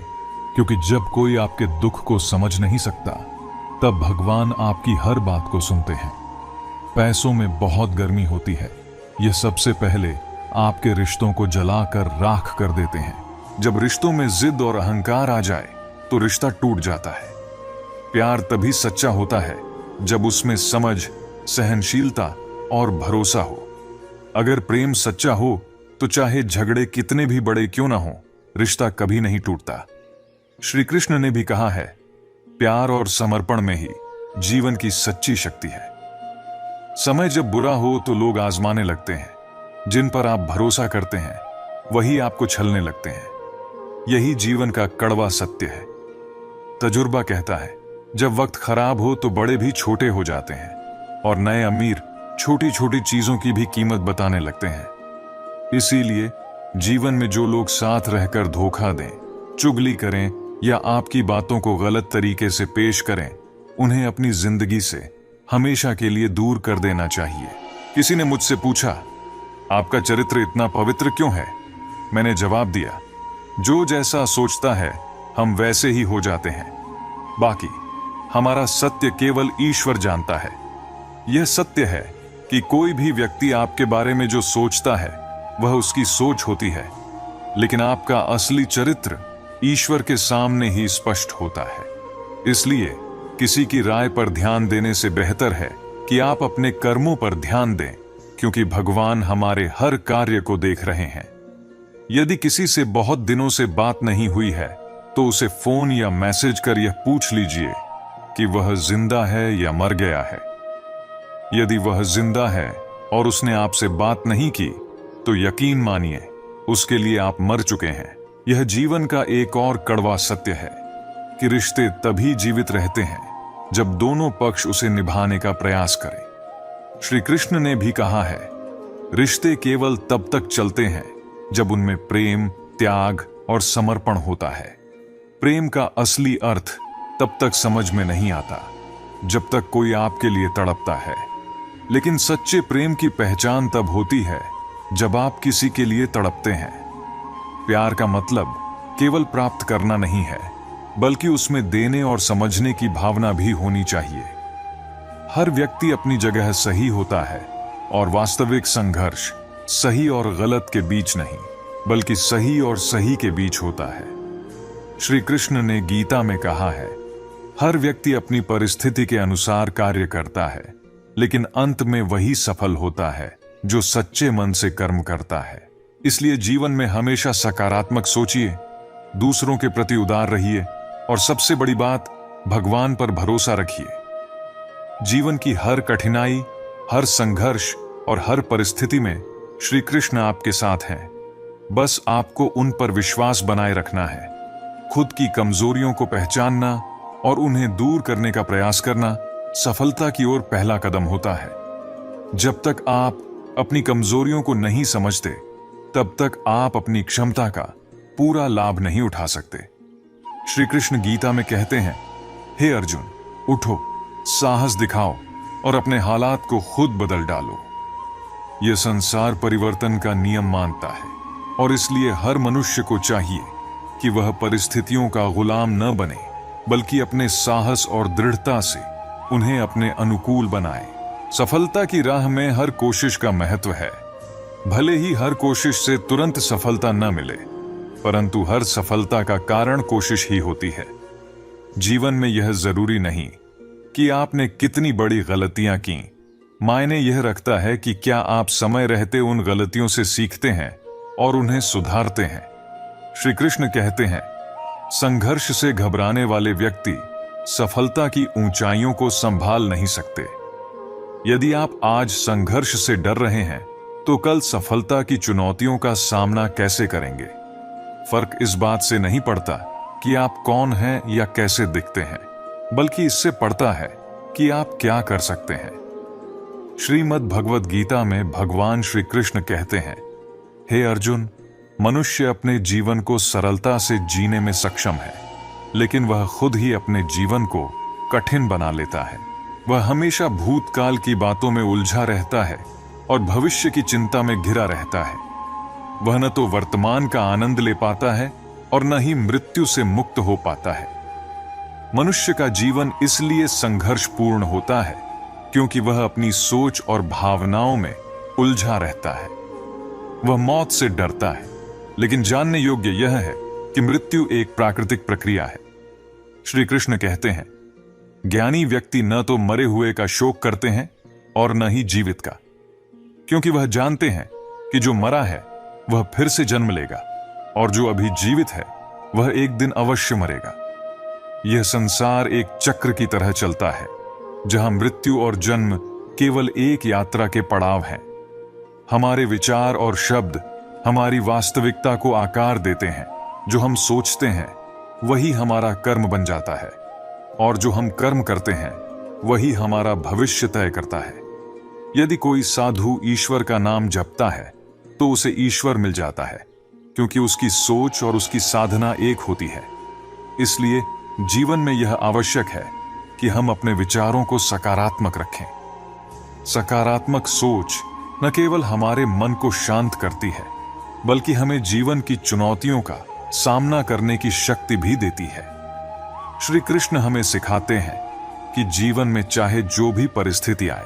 क्योंकि जब कोई आपके दुख को समझ नहीं सकता, तब भगवान आपकी हर बात को सुनते हैं। पैसों में बहुत गर्मी होती है, यह सबसे पहले आपके रिश्तों को जलाकर राख कर देते हैं। जब रिश्तों में जिद और अहंकार आ जाए तो रिश्ता टूट जाता है। प्यार तभी सच्चा होता है जब उसमें समझ, सहनशीलता और भरोसा हो। अगर प्रेम सच्चा हो तो चाहे झगड़े कितने भी बड़े क्यों ना हो, रिश्ता कभी नहीं टूटता। श्री कृष्ण ने भी कहा है, प्यार और समर्पण में ही जीवन की सच्ची शक्ति है। समय जब बुरा हो तो लोग आजमाने लगते हैं, जिन पर आप भरोसा करते हैं वही आपको छलने लगते हैं। यही जीवन का कड़वा सत्य है। तजुर्बा कहता है, जब वक्त खराब हो तो बड़े भी छोटे हो जाते हैं और नए अमीर छोटी छोटी चीजों की भी कीमत बताने लगते हैं। इसीलिए जीवन में जो लोग साथ रहकर धोखा दें, चुगली करें या आपकी बातों को गलत तरीके से पेश करें, उन्हें अपनी जिंदगी से हमेशा के लिए दूर कर देना चाहिए। किसी ने मुझसे पूछा, आपका चरित्र इतना पवित्र क्यों है? मैंने जवाब दिया, जो जैसा सोचता है हम वैसे ही हो जाते हैं। बाकी हमारा सत्य केवल ईश्वर जानता है। यह सत्य है कि कोई भी व्यक्ति आपके बारे में जो सोचता है वह उसकी सोच होती है, लेकिन आपका असली चरित्र ईश्वर के सामने ही स्पष्ट होता है। इसलिए किसी की राय पर ध्यान देने से बेहतर है कि आप अपने कर्मों पर ध्यान दें, क्योंकि भगवान हमारे हर कार्य को देख रहे हैं। यदि किसी से बहुत दिनों से बात नहीं हुई है तो उसे फोन या मैसेज कर यह पूछ लीजिए कि वह जिंदा है या मर गया है। यदि वह जिंदा है और उसने आपसे बात नहीं की तो यकीन मानिए उसके लिए आप मर चुके हैं। यह जीवन का एक और कड़वा सत्य है कि रिश्ते तभी जीवित रहते हैं जब दोनों पक्ष उसे निभाने का प्रयास करें। श्री कृष्ण ने भी कहा है, रिश्ते केवल तब तक चलते हैं जब उनमें प्रेम, त्याग और समर्पण होता है। प्रेम का असली अर्थ तब तक समझ में नहीं आता जब तक कोई आपके लिए तड़पता है, लेकिन सच्चे प्रेम की पहचान तब होती है जब आप किसी के लिए तड़पते हैं। प्यार का मतलब केवल प्राप्त करना नहीं है, बल्कि उसमें देने और समझने की भावना भी होनी चाहिए। हर व्यक्ति अपनी जगह सही होता है और वास्तविक संघर्ष सही और गलत के बीच नहीं, बल्कि सही और सही के बीच होता है। श्री कृष्ण ने गीता में कहा है, हर व्यक्ति अपनी परिस्थिति के अनुसार कार्य करता है, लेकिन अंत में वही सफल होता है जो सच्चे मन से कर्म करता है। इसलिए जीवन में हमेशा सकारात्मक सोचिए, दूसरों के प्रति उदार रहिए और सबसे बड़ी बात, भगवान पर भरोसा रखिए। जीवन की हर कठिनाई, हर संघर्ष और हर परिस्थिति में श्री कृष्ण आपके साथ हैं। बस आपको उन पर विश्वास बनाए रखना है। खुद की कमजोरियों को पहचानना और उन्हें दूर करने का प्रयास करना सफलता की ओर पहला कदम होता है। जब तक आप अपनी कमजोरियों को नहीं समझते, तब तक आप अपनी क्षमता का पूरा लाभ नहीं उठा सकते। श्री कृष्ण गीता में कहते हैं, हे अर्जुन, उठो, साहस दिखाओ और अपने हालात को खुद बदल डालो। यह संसार परिवर्तन का नियम मानता है और इसलिए हर मनुष्य को चाहिए कि वह परिस्थितियों का गुलाम न बने, बल्कि अपने साहस और दृढ़ता से उन्हें अपने अनुकूल बनाए। सफलता की राह में हर कोशिश का महत्व है। भले ही हर कोशिश से तुरंत सफलता न मिले, परंतु हर सफलता का कारण कोशिश ही होती है। जीवन में यह जरूरी नहीं कि आपने कितनी बड़ी गलतियां की, मायने यह रखता है कि क्या आप समय रहते उन गलतियों से सीखते हैं और उन्हें सुधारते हैं। श्री कृष्ण कहते हैं, संघर्ष से घबराने वाले व्यक्ति सफलता की ऊंचाइयों को संभाल नहीं सकते। यदि आप आज संघर्ष से डर रहे हैं, तो कल सफलता की चुनौतियों का सामना कैसे करेंगे? फर्क इस बात से नहीं पड़ता कि आप कौन हैं या कैसे दिखते हैं, बल्कि इससे पड़ता है कि आप क्या कर सकते हैं। श्रीमद् भगवद गीता में भगवान श्री कृष्ण कहते हैं, हे अर्जुन, मनुष्य अपने जीवन को सरलता से जीने में सक्षम है, लेकिन वह खुद ही अपने जीवन को कठिन बना लेता है। वह हमेशा भूतकाल की बातों में उलझा रहता है और भविष्य की चिंता में घिरा रहता है। वह न तो वर्तमान का आनंद ले पाता है और न ही मृत्यु से मुक्त हो पाता है। मनुष्य का जीवन इसलिए संघर्षपूर्ण होता है क्योंकि वह अपनी सोच और भावनाओं में उलझा रहता है। वह मौत से डरता है, लेकिन जानने योग्य यह है कि मृत्यु एक प्राकृतिक प्रक्रिया है। श्री कृष्ण कहते हैं, ज्ञानी व्यक्ति न तो मरे हुए का शोक करते हैं और न ही जीवित का, क्योंकि वह जानते हैं कि जो मरा है वह फिर से जन्म लेगा और जो अभी जीवित है वह एक दिन अवश्य मरेगा। यह संसार एक चक्र की तरह चलता है, जहां मृत्यु और जन्म केवल एक यात्रा के पड़ाव हैं। हमारे विचार और शब्द हमारी वास्तविकता को आकार देते हैं। जो हम सोचते हैं वही हमारा कर्म बन जाता है, और जो हम कर्म करते हैं वही हमारा भविष्य तय करता है। यदि कोई साधु ईश्वर का नाम जपता है तो उसे ईश्वर मिल जाता है, क्योंकि उसकी सोच और उसकी साधना एक होती है। इसलिए जीवन में यह आवश्यक है कि हम अपने विचारों को सकारात्मक रखें। सकारात्मक सोच न केवल हमारे मन को शांत करती है, बल्कि हमें जीवन की चुनौतियों का सामना करने की शक्ति भी देती है। श्री कृष्ण हमें सिखाते हैं कि जीवन में चाहे जो भी परिस्थिति आए,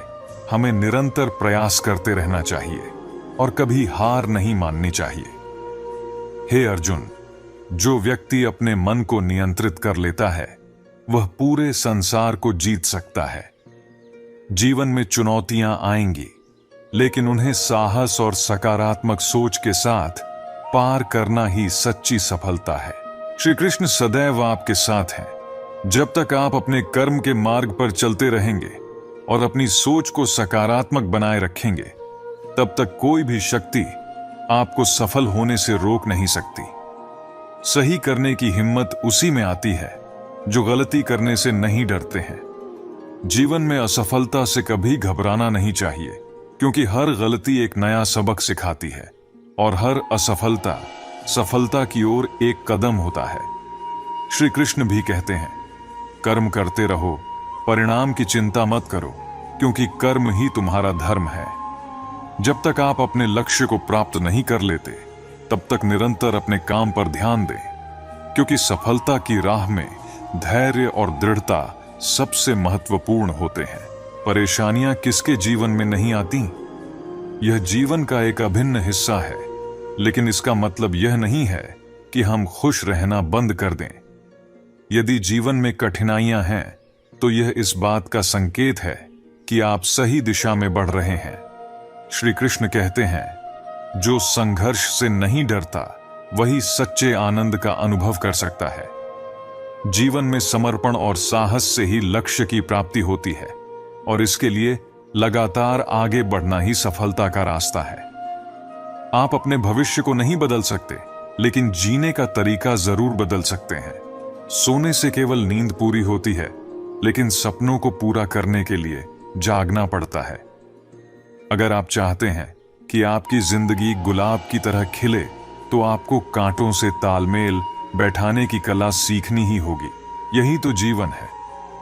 हमें निरंतर प्रयास करते रहना चाहिए और कभी हार नहीं माननी चाहिए। हे अर्जुन, जो व्यक्ति अपने मन को नियंत्रित कर लेता है वह पूरे संसार को जीत सकता है। जीवन में चुनौतियां आएंगी, लेकिन उन्हें साहस और सकारात्मक सोच के साथ पार करना ही सच्ची सफलता है। श्री कृष्ण सदैव आपके साथ हैं। जब तक आप अपने कर्म के मार्ग पर चलते रहेंगे और अपनी सोच को सकारात्मक बनाए रखेंगे, तब तक कोई भी शक्ति आपको सफल होने से रोक नहीं सकती। सही करने की हिम्मत उसी में आती है जो गलती करने से नहीं डरते हैं। जीवन में असफलता से कभी घबराना नहीं चाहिए, क्योंकि हर गलती एक नया सबक सिखाती है और हर असफलता सफलता की ओर एक कदम होता है। श्री कृष्ण भी कहते हैं, कर्म करते रहो, परिणाम की चिंता मत करो, क्योंकि कर्म ही तुम्हारा धर्म है। जब तक आप अपने लक्ष्य को प्राप्त नहीं कर लेते, तब तक निरंतर अपने काम पर ध्यान दें, क्योंकि सफलता की राह में धैर्य और दृढ़ता सबसे महत्वपूर्ण होते हैं। परेशानियां किसके जीवन में नहीं आती? यह जीवन का एक अभिन्न हिस्सा है, लेकिन इसका मतलब यह नहीं है कि हम खुश रहना बंद कर दें। यदि जीवन में कठिनाइयां हैं, तो यह इस बात का संकेत है कि आप सही दिशा में बढ़ रहे हैं। श्री कृष्ण कहते हैं, जो संघर्ष से नहीं डरता वही सच्चे आनंद का अनुभव कर सकता है। जीवन में समर्पण और साहस से ही लक्ष्य की प्राप्ति होती है, और इसके लिए लगातार आगे बढ़ना ही सफलता का रास्ता है। आप अपने भविष्य को नहीं बदल सकते, लेकिन जीने का तरीका जरूर बदल सकते हैं। सोने से केवल नींद पूरी होती है, लेकिन सपनों को पूरा करने के लिए जागना पड़ता है। अगर आप चाहते हैं कि आपकी जिंदगी गुलाब की तरह खिले, तो आपको कांटों से तालमेल बैठाने की कला सीखनी ही होगी। यही तो जीवन है,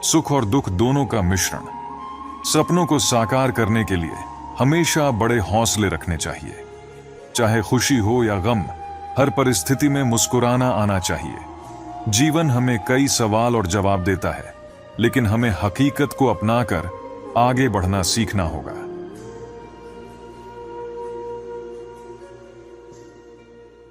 सुख और दुख दोनों का मिश्रण। सपनों को साकार करने के लिए हमेशा बड़े हौसले रखने चाहिए। चाहे खुशी हो या गम, हर परिस्थिति में मुस्कुराना आना चाहिए। जीवन हमें कई सवाल और जवाब देता है, लेकिन हमें हकीकत को अपनाकर आगे बढ़ना सीखना होगा।